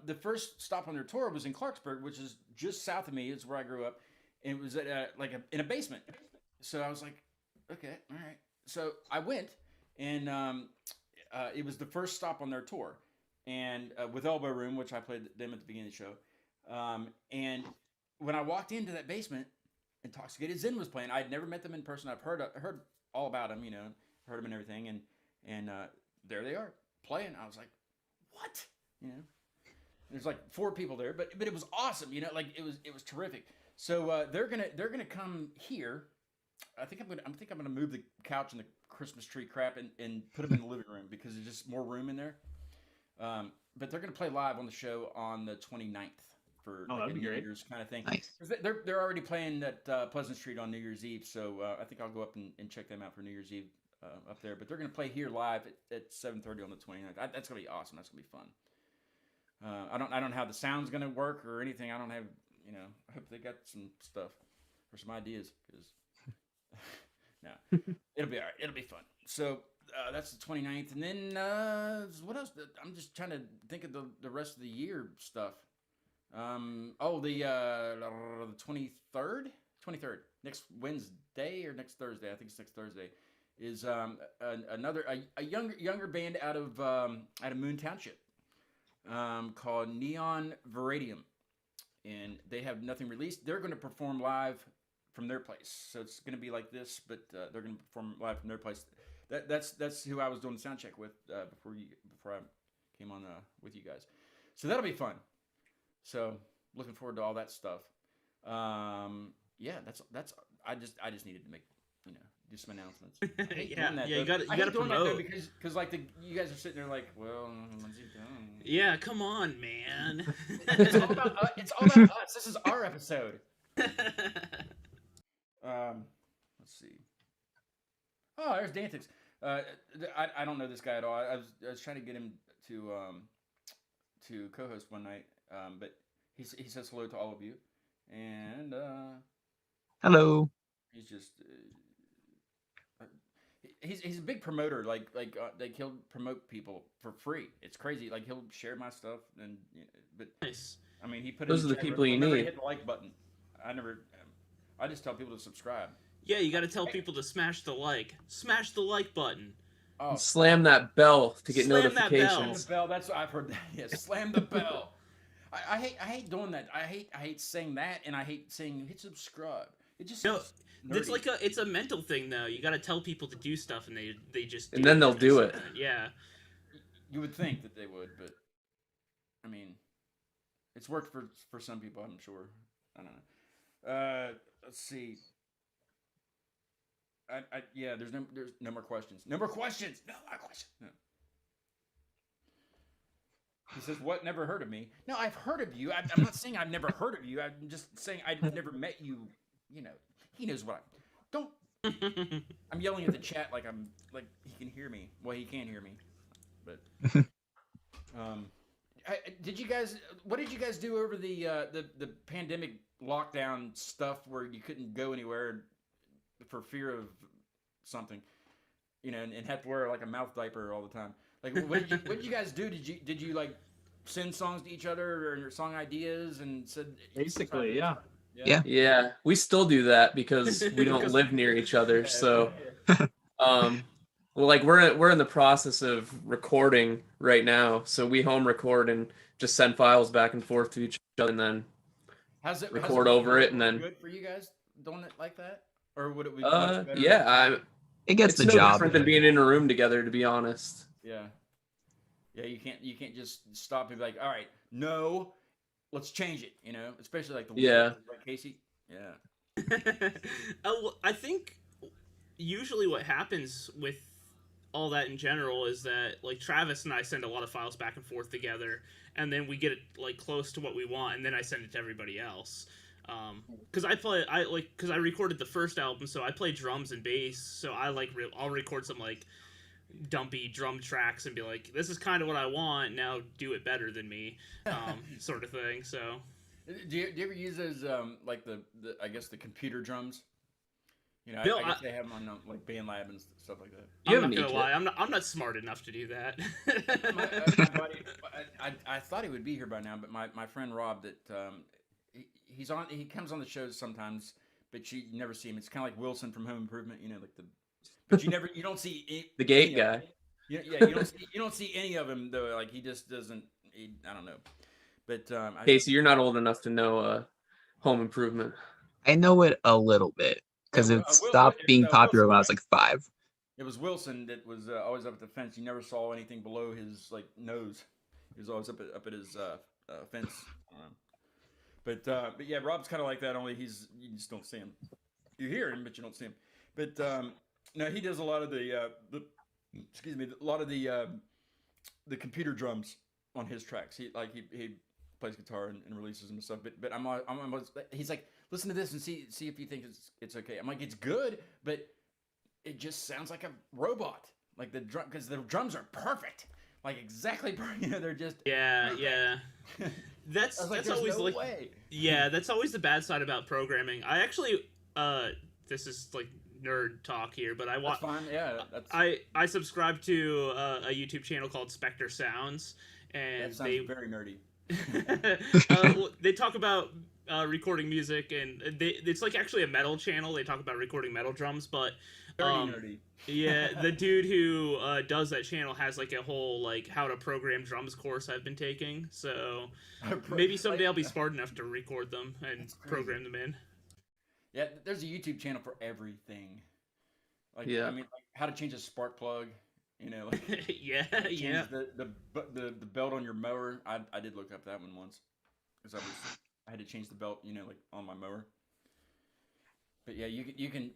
the first stop on their tour was in Clarksburg, which is just south of me. It's where I grew up, and it was at in a basement. So I was like, okay, all right. So I went, and it was the first stop on their tour, and with Elbow Room, which I played them at the beginning of the show. And when I walked into that basement, Intoxicated Zen was playing. I'd never met them in person. I've heard all about them, heard them and everything, and there they are playing. I was like, what? There's like 4 people there, but it was awesome. It was terrific. So they're gonna come here. I think I'm gonna move the couch and the Christmas tree crap and put them in the living room because there's just more room in there. But they're gonna play live on the show on the 29th for that'd a be New great. Year's kind of thing. Nice. 'Cause they're already playing at Pleasant Street on New Year's Eve, so I think I'll go up and check them out for New Year's Eve up there. But they're gonna play here live at 7:30 on the 29th. That's gonna be awesome. That's gonna be fun. I don't know how the sound's gonna work or anything. I don't have I hope they got some stuff or some ideas because no, it'll be all right. It'll be fun. So that's the 29th, and then what else? I'm just trying to think of the rest of the year stuff. The 23rd, next Wednesday or next Thursday. I think it's next Thursday. Is another younger band out of Moon Township called Neon Veradium, and they have nothing released. They're going to perform live from their place, so it's going to be like this, but they're going to perform live from their place. That's who I was doing the sound check with before I came on with you guys. So that'll be fun. So looking forward to all that stuff. Yeah, that's. I just needed to make do some announcements. I hate doing that, you though. got I to hate doing that, though, promote. because like you guys are sitting there like, well, when's he done? Yeah, come on, man. It's all about us. This is our episode. Let's see. Oh, there's Dantix. I don't know this guy at all. I was trying to get him to co-host one night, but he says hello to all of you, and Hello. he's just he's a big promoter. Like he'll promote people for free. It's crazy. Like he'll share my stuff, and but Nice. I mean he put Those in are the chat room, people you never need. hit the like button. I just tell people to subscribe. Yeah, you got to tell people to smash the like button. Oh, Slam that bell to get Slam that bell. slam notifications. the bell. That's what I've heard. That. Yeah, slam the bell. I hate doing that. I hate saying that, and I hate saying hit subscribe. It just No, sounds it's nerdy. like it's a mental thing though. You got to tell people to do stuff, and they just And then they'll do it. Yeah. You would think that they would, but I mean, it's worked for some people. I'm sure. I don't know. Let's see. Yeah. There's no more questions. No more questions. No more questions. No. He says, "What? Never heard of me?" No, I've heard of you. I'm not saying I've never heard of you. I'm just saying I've never met you. You know, he knows what Don't. I'm yelling at the chat like he can hear me. Well, he can't hear me, but did you guys? What did you guys do over the pandemic lockdown stuff where you couldn't go anywhere for fear of something? You know, and have to wear like a mouth diaper all the time. Like, what did you guys do? Did you like send songs to each other or song ideas and said Basically, yeah. Yeah. Yeah, we still do that because we don't live near each other. So, well, like we're in the process of recording right now. So we home record and just send files back and forth to each other, and then record over it, and then good for you guys doing it like that, or would it be much better? yeah, It gets it's the no job. different than being in a room together, to be honest. Yeah. Yeah, you can't just stop and be like, all right, no, let's change it, you know, especially like like Casey. Yeah. I think usually what happens with all that in general is that like Travis and I send a lot of files back and forth together, and then we get it like close to what we want, and then I send it to everybody else. Because I recorded the first album, so I play drums and bass, so I'll record some like dumpy drum tracks and be like, this is kind of what I want, now do it better than me, sort of thing. So do you ever use those like the I guess the computer drums? You know, Bill, I guess they have them on like BandLab and stuff like that. I'm not gonna lie, I'm not smart enough to do that. my buddy, I thought he would be here by now, but my friend Rob, that he comes on the shows sometimes, but you never see him. It's kind of like Wilson from Home Improvement, you know, like but you don't see the gate guy. You don't see any of him though. Like he just doesn't. I don't know. But Casey, you're not old enough to know Home Improvement. I know it a little bit because it stopped being popular when I was like 5. It was Wilson that was always up at the fence. You never saw anything below his like nose. He was always up at his fence. But yeah, Rob's kind of like that. Only you just don't see him. You hear him, but you don't see him. But no, he does a lot of the computer drums on his tracks. He plays guitar and releases them and stuff. But he's like, listen to this and see if you think it's okay. I'm like, it's good, but it just sounds like a robot. Like the drum, because the drums are perfect. Like exactly, you know, they're just yeah. That's always no like way. Yeah, that's always the bad side about programming. I actually this is like nerd talk here, but That's fine. Yeah, I subscribe to a YouTube channel called Spectre Sounds, and that sounds very nerdy. They talk about recording music, and it's like actually a metal channel. They talk about recording metal drums, but Nerdy. yeah, the dude who does that channel has like a whole like how to program drums course I've been taking. So maybe someday I'll be smart enough to record them and program them in. Yeah, there's a YouTube channel for everything. Like, yeah. I mean, like how to change a spark plug. You know, like yeah. The belt on your mower. I did look up that one once because I had to change the belt. You know, like on my mower. But yeah, you can.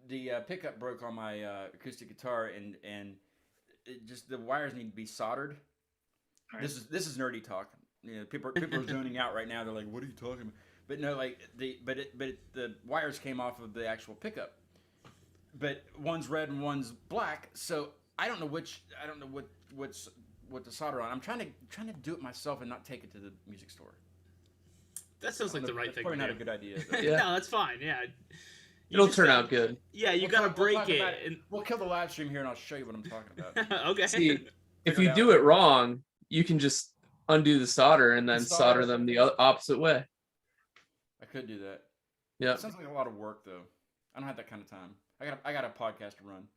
The pickup broke on my acoustic guitar, and it just the wires need to be soldered. Right. This is nerdy talk. You know, people are zoning out right now. They're like, "What are you talking about?" But no, like the wires came off of the actual pickup, but one's red and one's black. So I don't know what to solder on. I'm trying to do it myself and not take it to the music store. That sounds like the right thing. Probably not a good idea. Yeah. No, that's fine. Yeah. It'll turn out good. Yeah, you gotta break it. And we'll kill the live stream here, and I'll show you what I'm talking about. Okay. See, if you do it wrong, you can just undo the solder and then solder them the opposite way. I could do that. Yeah. It sounds like a lot of work, though. I don't have that kind of time. I got a podcast to run.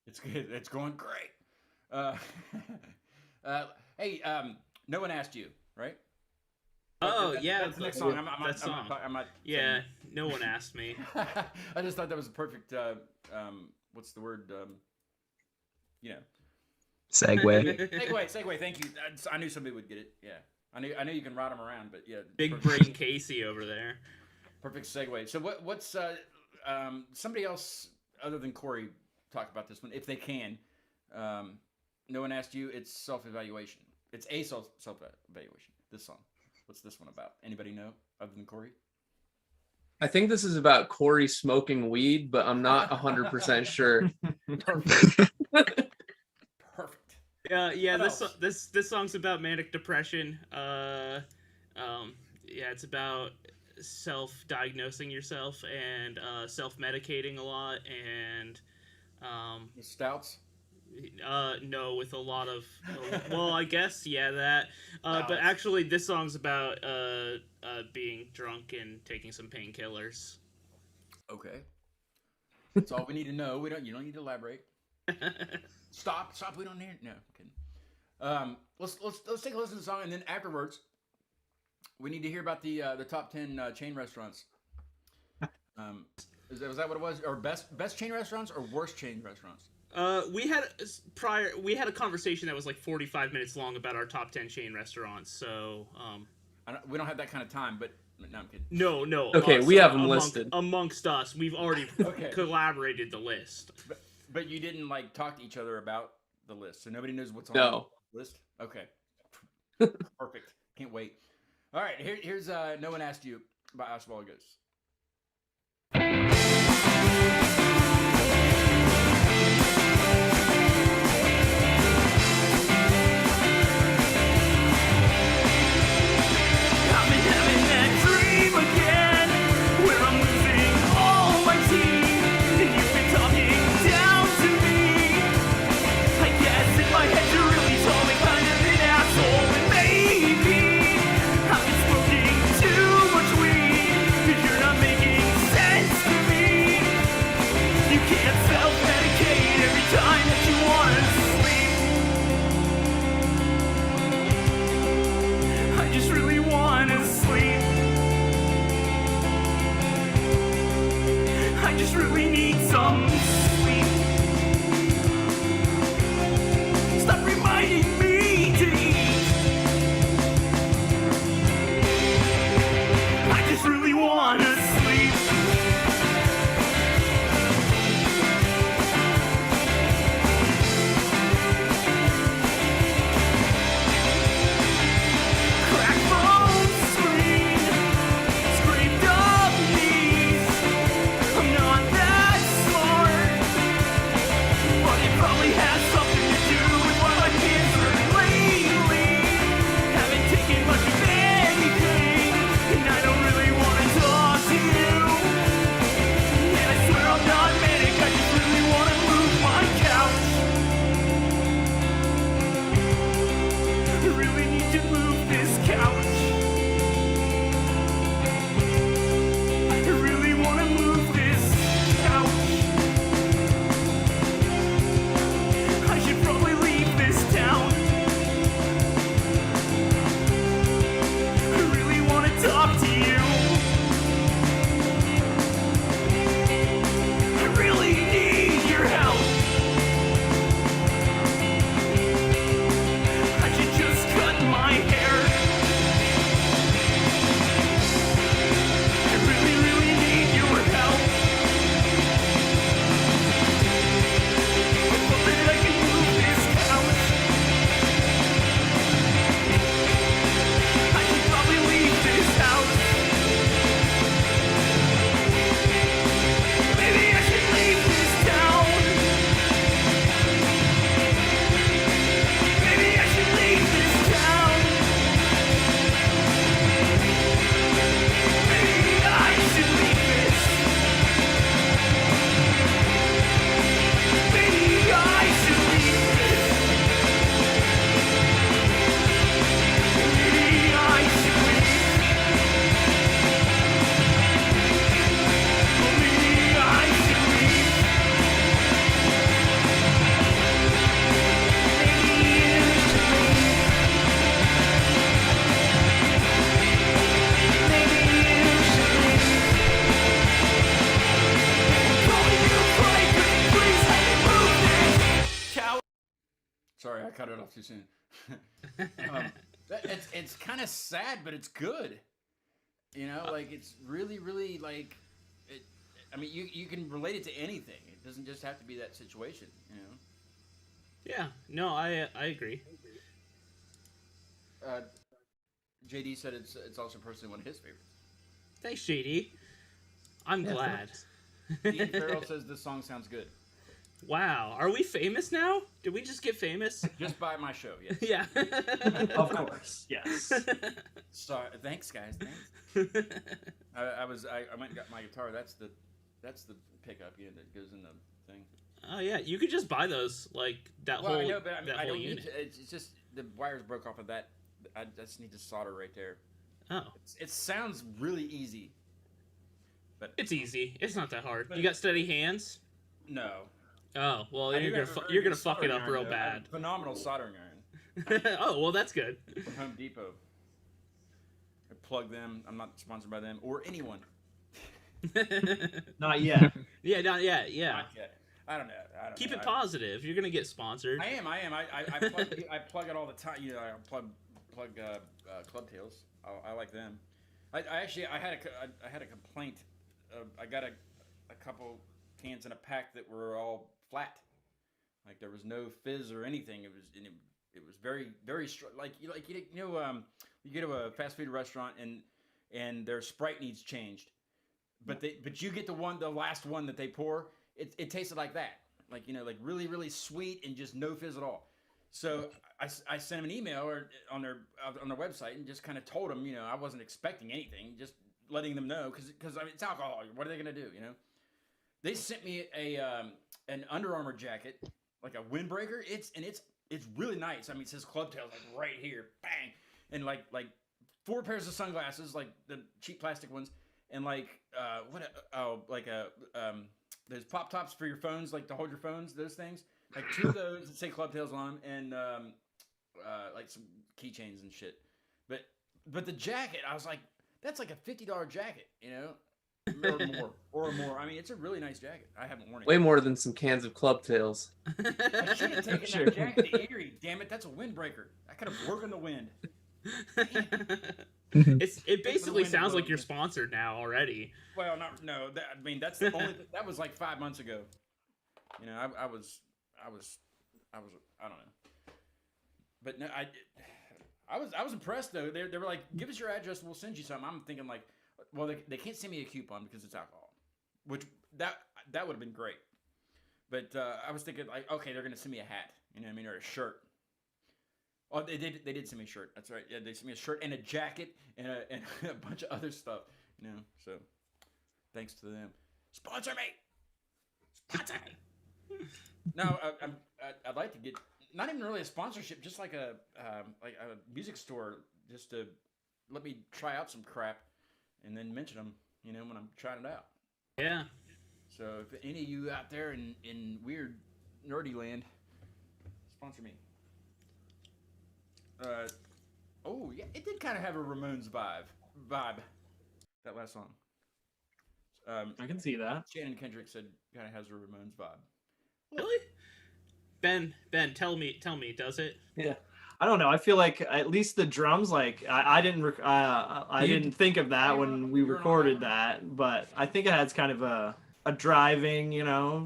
It's good. It's going great. Hey, no one asked you, right? Oh yeah, that's the next song. Yeah, no one asked me. I just thought that was a perfect. What's the word? You know. Segue. Segue. Thank you. I knew somebody would get it. Yeah, I knew you can ride them around, but yeah. Big brain Casey over there. Perfect segue. So what's somebody else other than Corey talk about this one if they can. No One Asked You. It's self-evaluation. It's a self-evaluation. This song. What's this one about? Anybody know other than Corey? I think this is about Corey smoking weed, but I'm not 100% sure. Perfect. Perfect. Yeah. What This song's about manic depression. Yeah, it's about self-diagnosing yourself and self-medicating a lot, and The Stouts. no, with a lot of well, I guess that. But Stouts. actually, this song's about being drunk and taking some painkillers. Okay. That's all we need to know. You don't need to elaborate. Stop. We don't need. No, I'm kidding. Let's take a listen to the song, and then afterwards, we need to hear about the top 10 chain restaurants. Was that what it was? Or best chain restaurants or worst chain restaurants? We had a conversation that was like 45 minutes long about our top 10 chain restaurants. So We don't have that kind of time, but no, I'm kidding. no. Okay, we have them listed amongst us. We've already collaborated the list. But you didn't like talk to each other about the list, so nobody knows what's on the list. Okay, perfect. Can't wait. All right, here's No One Asked You by Oswald Ghost. Sorry, I cut it off too soon. It's kind of sad, but it's good. You know, like it's really, really like it. I mean, you can relate it to anything. It doesn't just have to be that situation. You know. Yeah, no, I agree. JD said it's also personally one of his favorites. Thanks, JD. I'm Yeah, glad. Ian Farrell says this song sounds good. Wow, are we famous now? Did we just get famous? Just by my show, yes. Yeah. Of course, yes. Sorry, thanks guys, thanks. I went and got my guitar. That's the pickup that goes in the thing. Oh yeah, you could just buy those, like that Well, whole I know, but that I whole don't need unit. to. It's just the wires broke off of that. I just need to solder right there. Oh, It sounds really easy, but it's easy. It's not that hard. But- You got steady hands. no. Oh well, I do you're have a gonna very you're good gonna fuck it soldering up iron, real though. I have bad. a phenomenal soldering iron Oh well, that's good. from Home Depot. I plug them. I'm not sponsored by them or anyone. Not yet. Yeah, not yet. Yeah. Not yet. I don't know. Keep know. it positive. You're gonna get sponsored. I am. I plug it all the time. You know, I plug Club Tails. I like them. I had a complaint. I got a couple cans in a pack that were all flat. Like there was no fizz or anything. It was very like you get to a fast food restaurant and their Sprite needs changed, but you get the last one that they pour. It tasted like that, like like really sweet and just no fizz at all. So I sent them an email on their website and just kind of told them I wasn't expecting anything, just letting them know because I mean it's alcohol. What are they gonna do? They sent me an Under Armour jacket, like a windbreaker. It's really nice. I mean, it says Club Tails like right here, bang, and like 4 pairs of sunglasses, like the cheap plastic ones, and there's pop tops for your phones, like to hold your phones. Those things, like 2 of those that say Club Tails on them, and like some keychains and shit. But the jacket, I was like, that's like a $50 jacket, or more. I mean, it's a really nice jacket. I haven't worn it. Way more than some cans of Club Tails. I should have taken Sure. that jacket to Erie. Damn it, that's a windbreaker. I could have worked in the wind. It basically wind sounds like blows. you're sponsored now already. Well, no. That's the only. That was like 5 months ago. I was. I don't know. But no, I was impressed though. They were like, give us your address, and we'll send you something. I'm thinking like, well, they can't send me a coupon because it's alcohol, which that would have been great. But I was thinking like, okay, they're gonna send me a hat, or a shirt. Oh, they did send me a shirt. That's right. Yeah, they sent me a shirt and a jacket and a bunch of other stuff. So thanks to them. Sponsor me. Sponsor me. No, I'd like to get not even really a sponsorship, just like a music store, just to let me try out some crap, and then mention them, when I'm trying it out. Yeah. So if any of you out there in weird nerdy land, sponsor me. Oh yeah, it did kind of have a Ramones vibe. That last song. I can see that. Shannon Kendrick said kind of has a Ramones vibe. Really? Ben, tell me, does it? Yeah. I don't know. I feel like at least the drums, like I didn't think of that when we recorded that, but I think it has kind of a driving,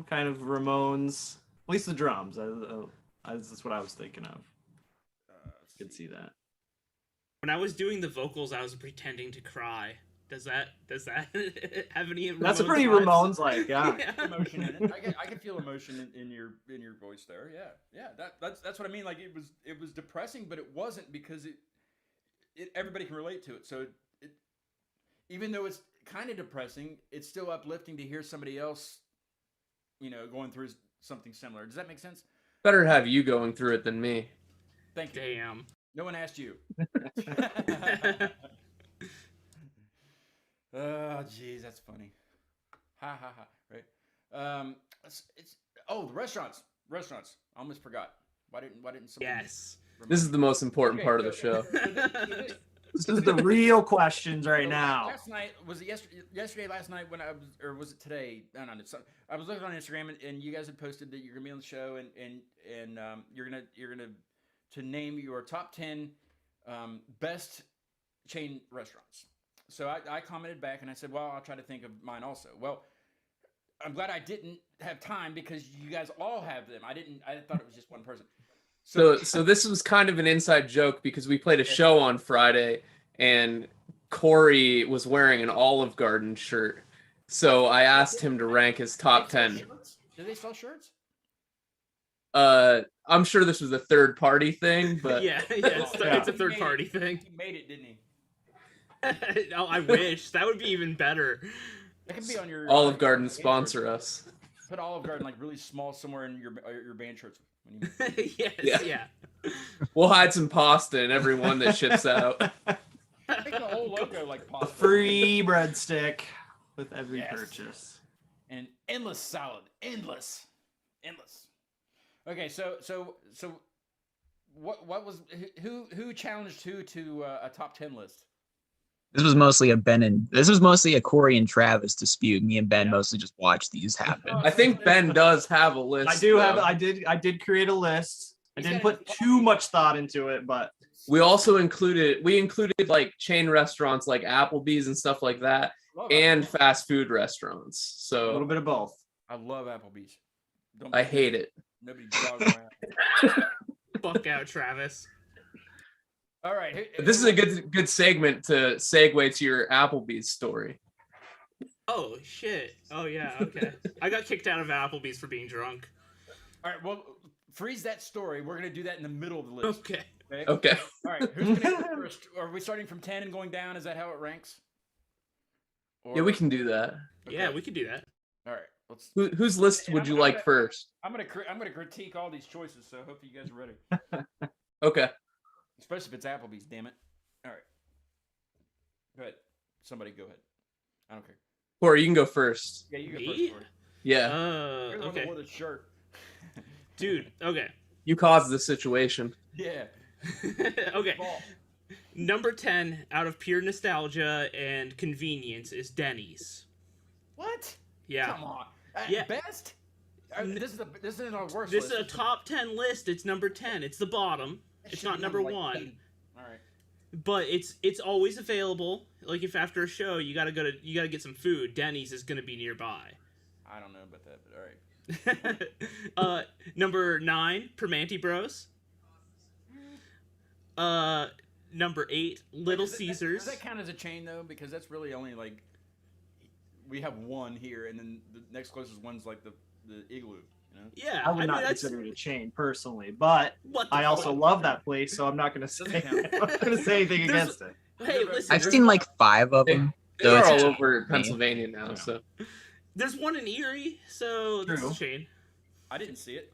kind of Ramones. At least the drums. That's what I was thinking of. I could see that. When I was doing the vocals, I was pretending to cry. Does that have any? That's a Ramones pretty vibes? Ramones like, yeah. Yeah. Emotion in it. I can feel emotion in your voice there. Yeah. That's what I mean. Like it was depressing, but it wasn't because it everybody can relate to it. So it even though it's kind of depressing, it's still uplifting to hear somebody else, going through something similar. Does that make sense? Better have you going through it than me. Thank you. Damn. No one asked you. Oh, jeez, that's funny. Ha ha ha. Right. It's the restaurants. Restaurants. I almost forgot. Why didn't somebody? Yes. This is the most important part of the show. This is the real questions right now. Last night was it yesterday? Last night when or was it today? I don't know. I was looking on Instagram and you guys had posted that you're gonna be on the show and you're gonna to name your top 10 best chain restaurants. So I commented back and I said, well, I'll try to think of mine also. Well, I'm glad I didn't have time because you guys all have them. I thought it was just one person. So this was kind of an inside joke because we played a show on Friday and Corey was wearing an Olive Garden shirt. So I asked him to rank his top 10. Do they sell shirts? I'm sure this was a third party thing, but It's a third party thing. He made it, didn't he? Oh, I wish that would be even better. That could be on your Olive Garden sponsor us. Put Olive Garden like really small somewhere in your band shirts. Yeah. We'll hide some pasta in every one that ships out. Make the whole logo like A pasta. free breadstick with every purchase. And endless salad, endless. Okay, so what was who challenged who to a top 10 list? This was mostly a Corey and Travis dispute. Me and Ben mostly just watched these happen. I think Ben does have a list. I did create a list. I didn't put too much thought into it, but we also included like chain restaurants like Applebee's and stuff like that, and fast food restaurants. So a little bit of both. I love Applebee's. I hate it. Nobody jog around. Fuck out, Travis. All right. This is a good segment to segue to your Applebee's story. Oh shit. Oh yeah. Okay. I got kicked out of Applebee's for being drunk. All right. Well, freeze that story. We're gonna do that in the middle of the list. Okay. Okay. All right. Who's gonna go first? Are we starting from 10 and going down? Is that how it ranks? Yeah, we can do that. Okay. Yeah, we could do that. All right. Let's. Whose list would you like first? I'm gonna critique all these choices. So hopefully you guys are ready. Okay. Especially if it's Applebee's. Damn it. All right. Go ahead. Somebody go ahead. I don't care. Corey, you can go first. Yeah, you go Me? first. Corey. Yeah. You're the one Okay. that wore the shirt. Dude, okay. You caused the situation. Yeah. Okay. Ball. Number 10 out of pure nostalgia and convenience is Denny's. What? Yeah. Come on. Yeah. Best? This isn't our worst This list. is a top 10 list. It's number 10. It's the bottom. That It's should not be number like 1. 8. All right. But it's always available. Like if after a show you gotta get some food, Denny's is gonna be nearby. I don't know about that, but all right. Number 9, Permanente Bros. Number 8, Little Caesars. Does that count as a chain though? Because that's really only like we have one here, and then the next closest one's like the Igloo. You know? Yeah, I would not that's consider it a chain personally, but what the I also fuck? love that place, so I'm not going to say anything There's- against it. Hey, listen. I've seen like 5 of them. They're it's all a over chain. Pennsylvania now, so There's one in Erie, so this is a chain. I didn't see it.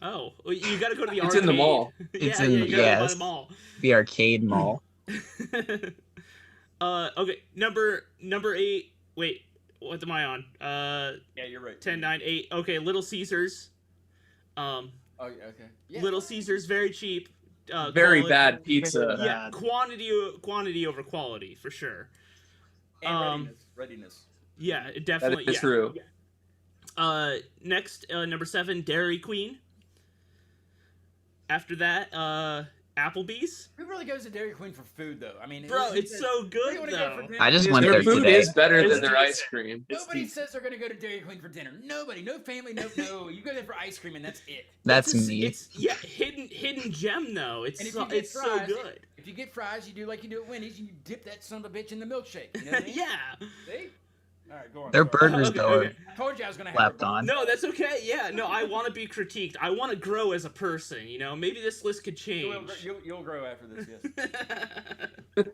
Oh, well, you got to go to the it's arcade. in the mall. It's yeah, in- you gotta yeah, buy it's- the mall. The arcade mall. Okay, number 8. Wait, what am I on? Yeah, you're right. 10, 9, 8. Okay, Little Caesars. Oh, yeah, okay. Yeah. Little Caesars, very cheap. Very quality- bad pizza. Yeah, Bad. quantity over quality for sure. And readiness. Yeah, it That definitely. is yeah. true. Next, number 7, Dairy Queen. After that, Applebee's. Who really goes to Dairy Queen for food though? I mean, Bro, who it's says- so "Where do good you wanna go though. for dinner?" I just went Their there food today. is better It's than their decent. ice cream. It's Nobody decent. says they're gonna go to Dairy Queen for dinner. Nobody, no family, no. You go there for ice cream and that's it. That's It's me. It's hidden gem though. It's And if so, you get it's so fries, good. If you get fries, you do like you do at Wendy's, and you dip that son of a bitch in the milkshake. You know what I mean? Yeah. See? All right, go on. Their Sorry. burgers Okay, though okay. I told you I was gonna have are it. slapped on. No, that's okay. Yeah, no, I want to be critiqued. I want to grow as a person. You know, maybe this list could change. You'll grow after this, yes.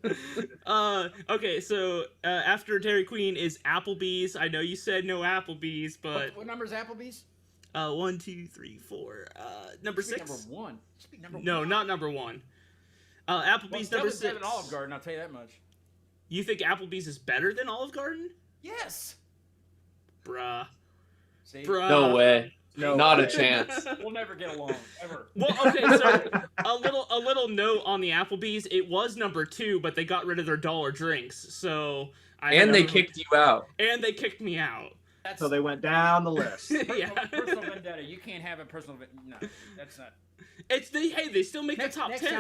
Okay, so after Dairy Queen is Applebee's. I know you said no Applebee's, but What number's Applebee's? 1, 2, 3, 4. Number Should be 6. Number 1. Should be number No, 1. not number 1. Applebee's Well, number it's better 6. than Olive Garden, I'll tell you that much. You think Applebee's is better than Olive Garden? Yes. Bruh. See? Bruh. No way. No Not a way. chance. We'll never get along ever. Well, okay, so a little note on the Applebee's. It was number 2, but they got rid of their dollar drinks, so And they kicked you out. And they kicked me out. That's So they went down the list. Yeah. personal vendetta. You can't have a personal. No, that's not. They still make Next, the top next 10.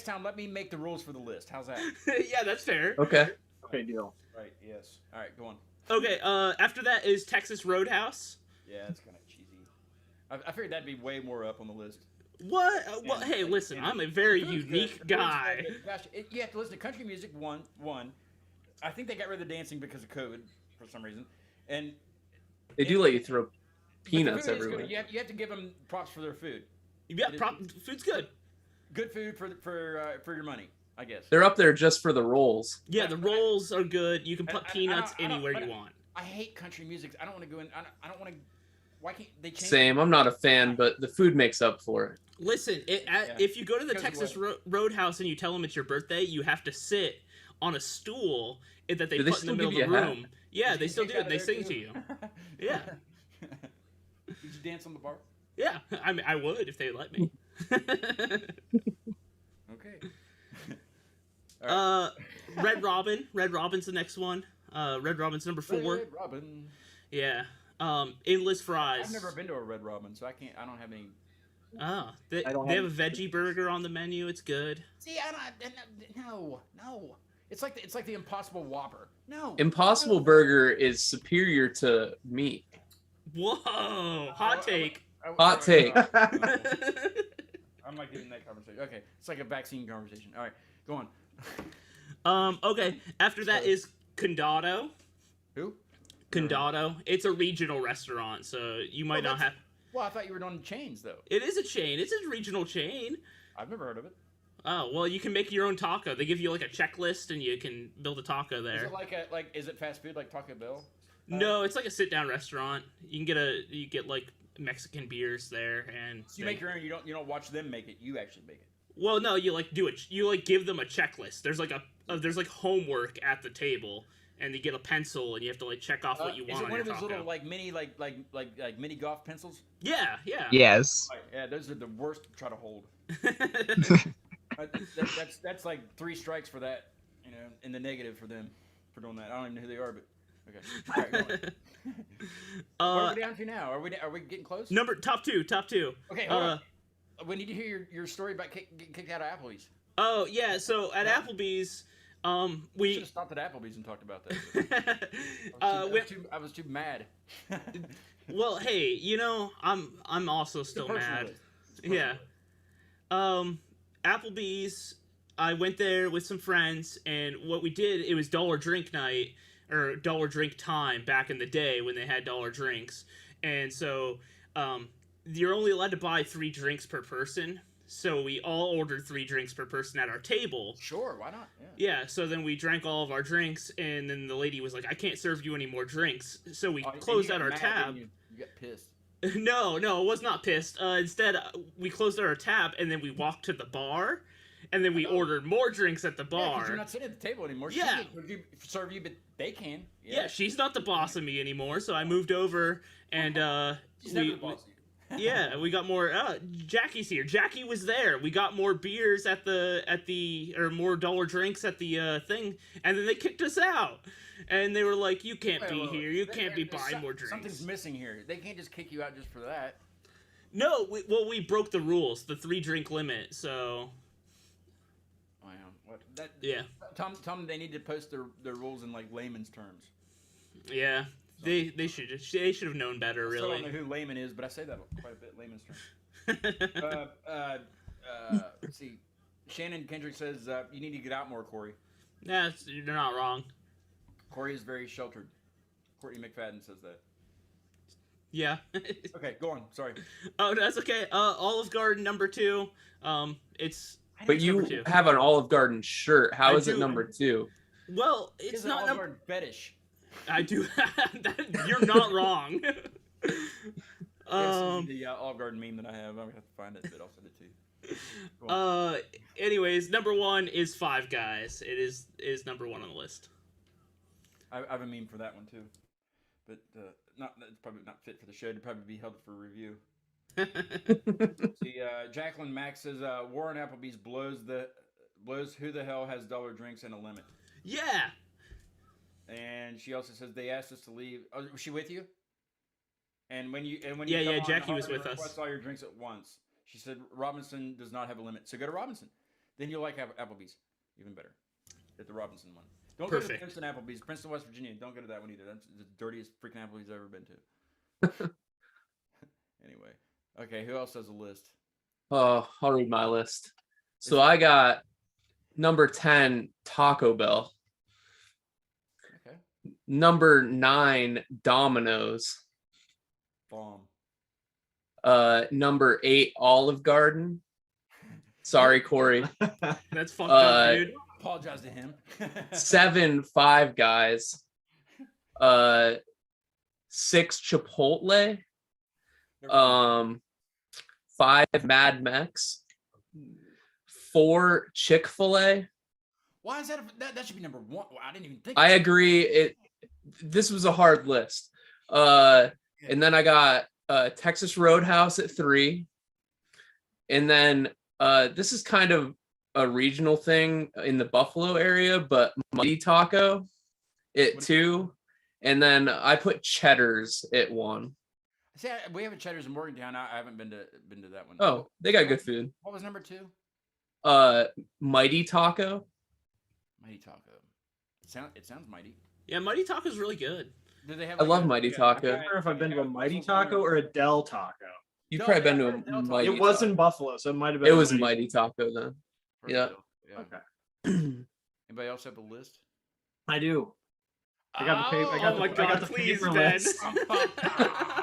time, let me make the rules for the list. How's that? Yeah, that's fair. Okay. Okay, deal. Right. Yes. All right. Go on. Okay. After that is Texas Roadhouse. Yeah, that's kind of cheesy. I figured that'd be way more up on the list. What? Well, And, hey, like, listen, and I'm a very the food's good, unique the food's guy. good, but gosh, you have to listen to country music. One. I think they got rid of the dancing because of COVID for some reason, and They do let you throw but the peanuts food is good. everywhere. You have to give them props for their food. Yeah, It is- food's good. Good food for your money, I guess. They're up there just for the rolls. Yeah, Yeah, the but rolls are good. You can put I don't- peanuts I don't- anywhere but you want. I hate country music. I don't want to go in. I don't want to. Why can't they change? Same. I'm not a fan, but the food makes up for it. Listen, Yeah. if you go to the Because of Texas Roadhouse and you tell them it's your birthday, you have to sit on a stool that they Do they put in the still middle give of the you a hat? room. Yeah, Did they you still kick do out it. of They there, sing too? to you. Yeah. Did you dance on the bar? Yeah, I mean, I would if they let me. Okay. Red Robin. Red Robin's the next one. Red Robin's number 4. Red Robin. Yeah. Endless fries. I've never been to a Red Robin, so I don't have any. Oh, they I don't have a have- veggie burger on the menu. It's good. See, no. It's like the Impossible Whopper. No. Impossible No. Burger is superior to meat. Whoa, hot take. Hot take. I'm not getting that conversation. Okay, it's like a vaccine conversation. All right, go on. Okay. After that is Condado. Who? Condado. It's a regional restaurant, so you might Well, not have. Well, I thought you were on chains though. It is a chain. It's a regional chain. I've never heard of it. Oh well, you can make your own taco. They give you like a checklist, and you can build a taco Is there. it is it fast food like Taco Bell? No, it's like a sit-down restaurant. You get like Mexican beers there, and So you make your own. You don't watch them make it. You actually make it. Well, no, you like do it. You like give them a checklist. There's like there's like homework at the table, and you get a pencil, and you have to like check off what you want. Is it on one your of those taco. little like mini like mini golf pencils? Yeah. Yes. Right, yeah, those are the worst to try to hold. That's like 3 strikes for that, in the negative for them for doing that. I don't even know who they are, but okay. All right, go on. What are we down to now? Are we getting close? top two. Okay, hold on. We need to hear your story about getting kicked out of Applebee's. Oh yeah, so at Applebee's, We should have stopped at Applebee's and talked about that. I was too mad. well, hey, I'm also still mad. Yeah. Applebee's, I went there with some friends, and what we did, it was dollar drink night, or dollar drink time back in the day when they had dollar drinks. And so, you're only allowed to buy 3 drinks per person. So we all ordered 3 drinks per person at our table. Sure, why not? Yeah, so then we drank all of our drinks, and then the lady was like, I can't serve you any more drinks. So we closed out our tab. You got pissed. No, I was not pissed. Instead, we closed out our tab, and then we walked to the bar, and then we ordered more drinks at the Yeah, bar. 'cause you're not sitting at the table anymore. Yeah. She can serve you, but they can. Yeah, she's not the boss of me anymore, so I moved over, and She's never the boss of you. yeah, we got more. Jackie's here. Jackie was there. We got more beers or more dollar drinks at the thing, and then they kicked us out. And they were like, "You can't be here. You can't be buying more drinks." Something's missing here. They can't just kick you out just for that. No, we broke the rules, the 3 drink limit. So Wow. What? That? yeah, Tell them they need to post their rules in like layman's terms. yeah, they should have known better, I still really. don't know who layman is, but I say that quite a bit. Layman's terms. Let's see. Shannon Kendrick says you need to get out more, Corey. You're not wrong. Corey is very sheltered. Courtney McFadden says that. Yeah. Okay, go on. Sorry. Oh, that's okay. Olive Garden number 2. It's But you number 2. have an Olive Garden shirt. How I is it do. number 2? Well, It's it's an not Olive number. Garden fetish. I do. You're not wrong. Yes, the Olive Garden meme that I have. I'm gonna have to find it, but I'll send it to you. Go on. Anyways, number 1 is Five Guys. It is number 1 on the list. I have a meme for that one too, but it's probably not fit for the show. To probably be held for review. See, Jacqueline Max says Warren Applebee's blows who the hell has dollar drinks and a limit. Yeah. And she also says they asked us to leave. Oh, was she with you? And when you Yeah, come yeah, on, Jackie was Harvey with us. requests all your drinks at once. She said Robinson does not have a limit, so go to Robinson. Then you'll like Applebee's even better. Get the Robinson one. Don't go to Perfect. Princeton Applebee's, Princeton, West Virginia. Don't go to that one either. That's the dirtiest freaking Applebee's I've ever been to. Anyway, okay, who else has a list? Oh, I'll read my list. So I got number 10, Taco Bell. Okay, Number 9, Domino's. bomb. Number 8, Olive Garden. Sorry, Corey. That's fucked up, dude. Apologize to him. 7, Five Guys. 6, Chipotle. 5, Mad Mex. 4, Chick-fil-A. Why is that should be number 1? Well, I didn't even think. I agree. This was a hard list. And then I got Texas Roadhouse at 3. And then this is kind of a regional thing in the Buffalo area, but Mighty Taco at 2. And then I put Cheddar's at 1. See, we have a Cheddar's in Morgantown. I haven't been to that one. Oh, they got good food. What was number 2? Mighty Taco. Mighty Taco. It sounds mighty. Yeah, Mighty Taco's really good. Do they have? I love Mighty I Taco. can't remember if I've been to a Mighty Taco or a Del Taco. You've No, probably yeah, been to I've heard a Del Taco. Mighty. It was in Taco. Buffalo, so it might have been. It was Mighty Taco then. Yeah. Okay, Anybody else have a list? I do. I got the paper. I got Oh the, my I got god, the please, paper Ben. list.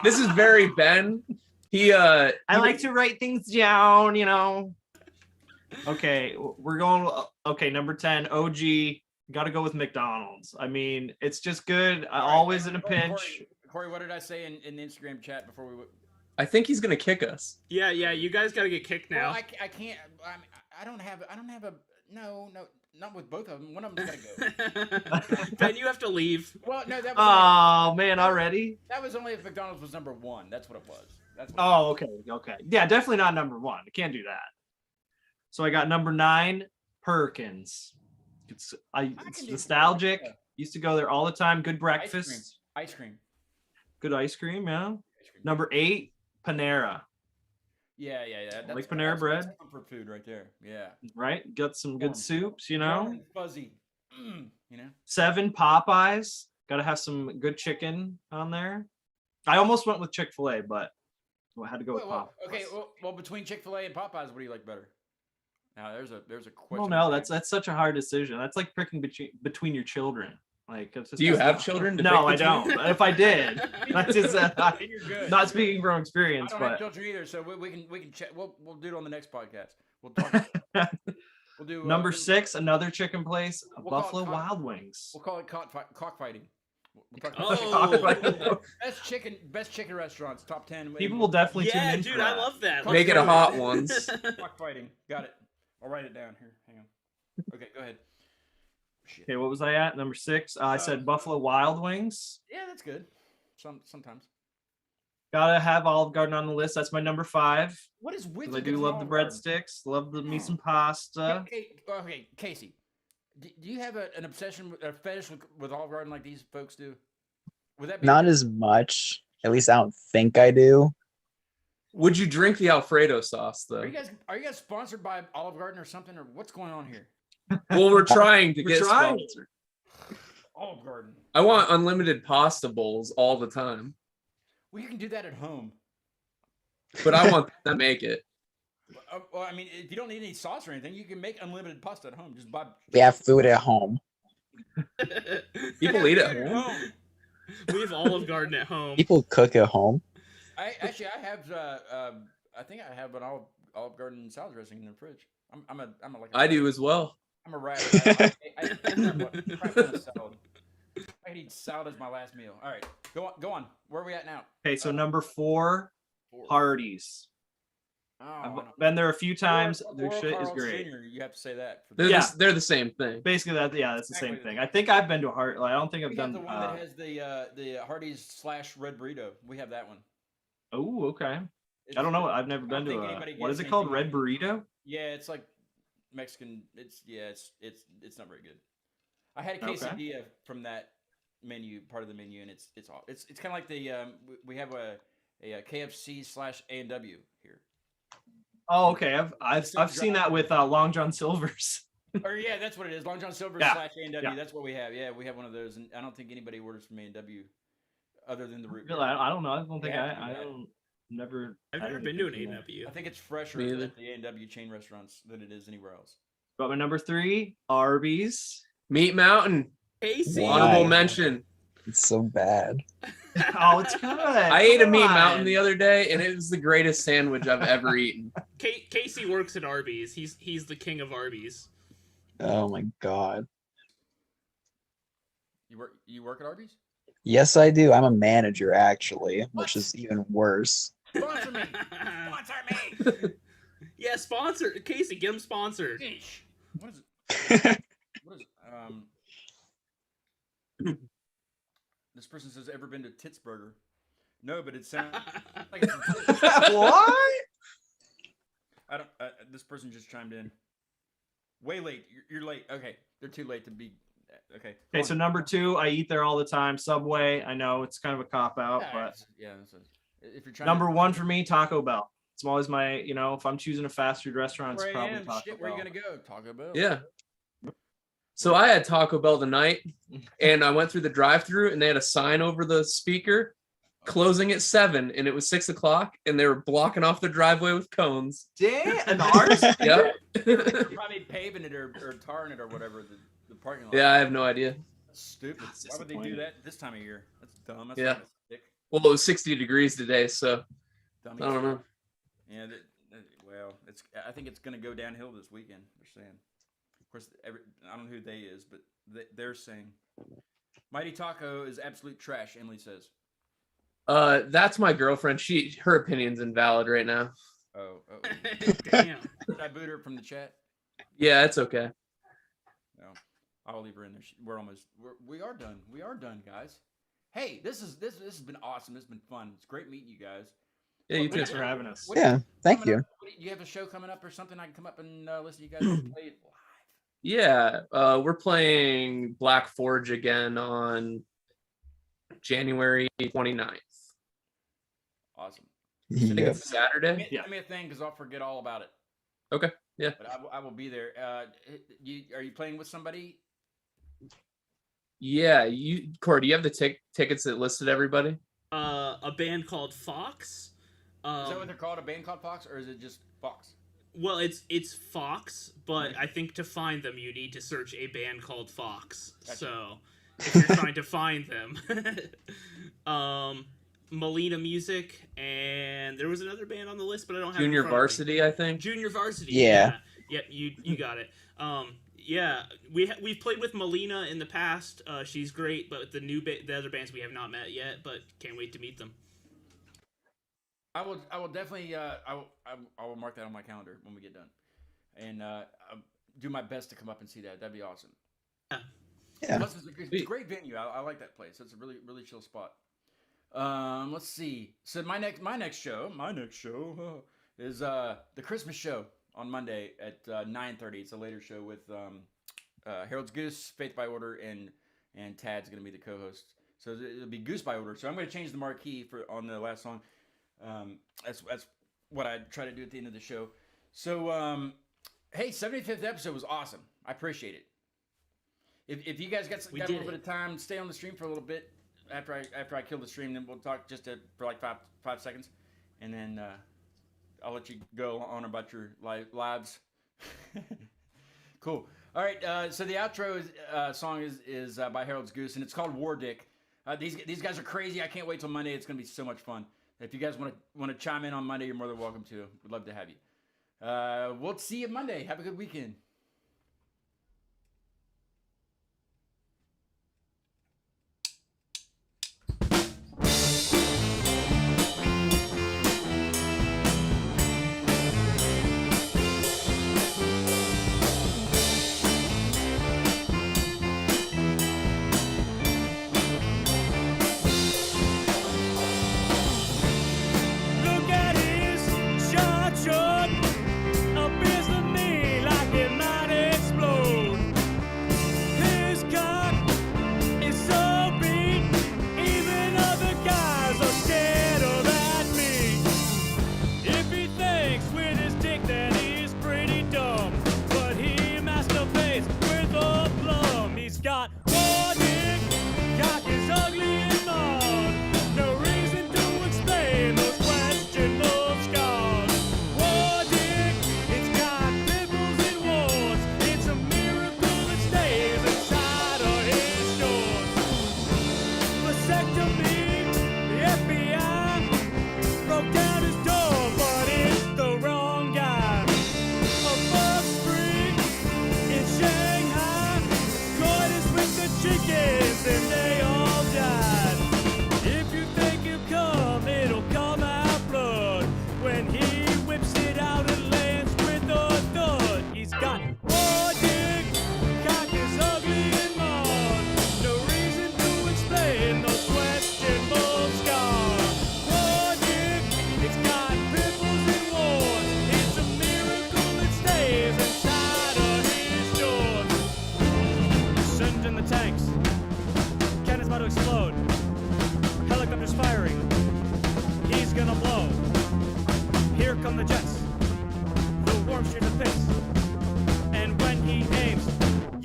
This is very Ben. He I like to write things down, you know. Okay, we're going. Okay, number 10, OG. Got to go with McDonald's. I mean, it's just good. Always in a pinch. Corey, what did I say in the Instagram chat before we? I think he's gonna kick us. Yeah, you guys gotta get kicked now. Well, I can't. I don't have a. No, not with both of them. One of them's gotta go. Ben, you have to leave. Well, no, that was. Oh man, already? That was only if McDonald's was number 1. That's what it was. Oh, okay. Yeah, definitely not number 1. I can't do that. So I got number 9, Perkins. It's nostalgic. Yeah. Used to go there all the time. Good breakfast. Ice cream. Good ice cream, yeah. Ice cream. Number 8, Panera. Yeah. That's, Like Panera bread. That's comfort food right there. Yeah. Right? Got some good Warm. soups, you Warm know. and fuzzy. You know. 7, Popeyes. Got to have some good chicken on there. I almost went with Chick-fil-A, but I had to go with Popeyes. Okay. Well, between Chick-fil-A and Popeyes, what do you like better? Now there's a question. Well, no, that's such a hard decision. That's like picking between your children. Like, it's just, Do you have children? To No, pick I between? don't. If I did, that's just You're good. not speaking from I experience, don't have but children either, so we can check. We'll do it on the next podcast. We'll talk. We'll do number 6, another chicken place, We'll call it Buffalo cock- Wild Wings. We'll call it cockfighting. We'll talk Oh. best chicken restaurants, top 10. People will definitely Yeah, tune in. dude, for I that. love that. Make it a hot ones. Cockfighting. Got it. I'll write it down here. Hang on. Okay, go ahead. Shit. Okay, what was I at? Number 6. I said Buffalo Wild Wings. Yeah, that's good. Sometimes. Gotta have Olive Garden on the list. That's my number 5. What is with 'Cause you I do guys love and the Olive Garden? breadsticks. Love the some pasta. Okay, Casey. Do you have an obsession, a fetish with Olive Garden like these folks do? Would that be Not as much. At least I don't think I do. Would you drink the Alfredo sauce though? Are you guys sponsored by Olive Garden or something, or what's going on here? Well, we're trying to We're get trying. sponsored. Olive Garden. I want unlimited pasta bowls all the time, Well, you can do that at home. but I want them to make it. Well, I mean, if you don't need any sauce or anything, you can make unlimited pasta at home. Just buy. We have food at home. People eat at home. We have Olive Garden at home. People cook at home. I have. I think I have an Olive Garden salad dressing in the fridge. I'm like. I do as well. I'm a rat. I crap ton of salad. I could eat salad as my last meal. All right, go on. Where are we at now? Okay, so number 4, 4. Hardee's. Oh, I've been there a few times. Or Their shit is Carl's great. Jr., you have to say that. For They're, Yeah. they're the same thing. Basically, that's the same Exactly. thing. I think I've been to a Hard. Like, I don't think I've We have done. the one that has the Hardee's / Red Burrito. We have that one. Oh, okay. It's- I don't know. I've never I been don't to think a. anybody What gets is it called? anything Red like- burrito? Yeah, it's like Mexican. It's not very good. I had a Okay. quesadilla from that part of the menu, and it's kind of like the we have a KFC / A&W here. Oh, okay. I've Same seen that with Long John Silver's. Or yeah, that's what it is. Long John Silver Yeah. / A&W. Yeah. That's what we have. Yeah, we have one of those, and I don't think anybody orders from A&W other than the root beer. Really, I don't know. I don't think They have to do I that. don't. Never. I've had never been to an anything from them. A&W. I think it's fresher Me either. at the A&W chain restaurants than it is anywhere else. But my number 3, Arby's. Meat Mountain. Casey. Why? Honorable mention. It's so bad. Oh, it's good. I ate a Come Meat on. Mountain the other day, and it was the greatest sandwich I've ever eaten. Casey works at Arby's. He's the king of Arby's. Oh my god. You work at Arby's? Yes, I do. I'm a manager actually, which is even worse. Sponsor me. Sponsor me. Yeah, sponsor Casey. Get him sponsored. Sheesh. What is it? What is it? This person says, ever been to Titsburger? No, but it sounds like it's What? I don't. This person just chimed in. Way late. You're late. Okay, they're too late to be. Okay. go Okay, so on. number 2, I eat there all the time. Subway. I know it's kind of a cop out, Yeah, but it's- yeah. If you're trying. number 1 for me, Taco Bell. It's always my, if I'm choosing a fast food restaurant, it's where I probably am, Taco shit, where Bell. you gonna go? Taco Bell. Yeah. So I had Taco Bell tonight, and I went through the drive-through, and they had a sign over the speaker closing at 7, and it was 6 o'clock, and they were blocking off the driveway with cones. Damn, and ours. Yep. They're probably paving it or tarring it or whatever the parking lot. Yeah, I have no idea. That's stupid. That's Why would they do disappointing. that this time of year? That's dumb. That's Yeah. not sick. Well, it was 60 degrees today, so Dummy. I don't know. Yeah. Well, I think it's gonna go downhill this weekend. They're saying. Of course, I don't know who they is, but they're saying Mighty Taco is absolute trash. Emily says. That's my girlfriend. Her opinion's invalid right now. Oh. Damn. Did I boot her from the chat? Yeah, it's okay. No, I'll leave her in there. We are done. We are done, guys. Hey, this has been awesome. This has been fun. It's great meeting you guys. Yeah, you too. Thanks for having us. What- Yeah, thank coming you. up- you have a show coming up or something? I can come up and listen to you guys play it live. Yeah, we're playing Black Forge again on January 29th. Awesome. I think Yep. it's Saturday. Yeah. Give me a thing because I'll forget all about it. Okay, yeah. But I will be there. Are you playing with somebody? Yeah, Corey, do you have the tickets that listed everybody? A band called Fox. Is that what they're called? A band called Fox, or is it just Fox? Well, it's Fox, but I think to find them, you need to search a band called Fox. Gotcha. So if you're trying to find them, Molina Music, and there was another band on the list, but I don't have it in Junior front of me. Varsity, I think. Junior Varsity. Yeah. Yep, you got it. Yeah, we've played with Molina in the past. She's great, but the other bands we have not met yet, but can't wait to meet them. I will definitely. I will mark that on my calendar when we get done, and I'll do my best to come up and see that. That'd be awesome. Yeah. Plus, it's a great venue. I like that place. It's a really chill spot. Let's see. So my next show is the Christmas show on Monday at 9:30. It's a later show with Harold's Goose, Faith by Order, and Tad's gonna be the co-host. So it'll be Goose by Order. So I'm gonna change the marquee on the last song. That's what I try to do at the end of the show. So hey, 75th episode was awesome. I appreciate it. If you guys got a little bit of time, stay on the stream for a little bit after I kill the stream, then we'll talk just for like five seconds, and then I'll let you go on about your lives. Cool. All right. So the outro song is by Harold's Goose, and it's called War Dick. These guys are crazy. I can't wait till Monday. It's gonna be so much fun. If you guys want to chime in on Monday, you're more than welcome to. We'd love to have you. We'll see you Monday. Have a good weekend. Look at his short, up is the me like it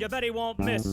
bet he won't miss.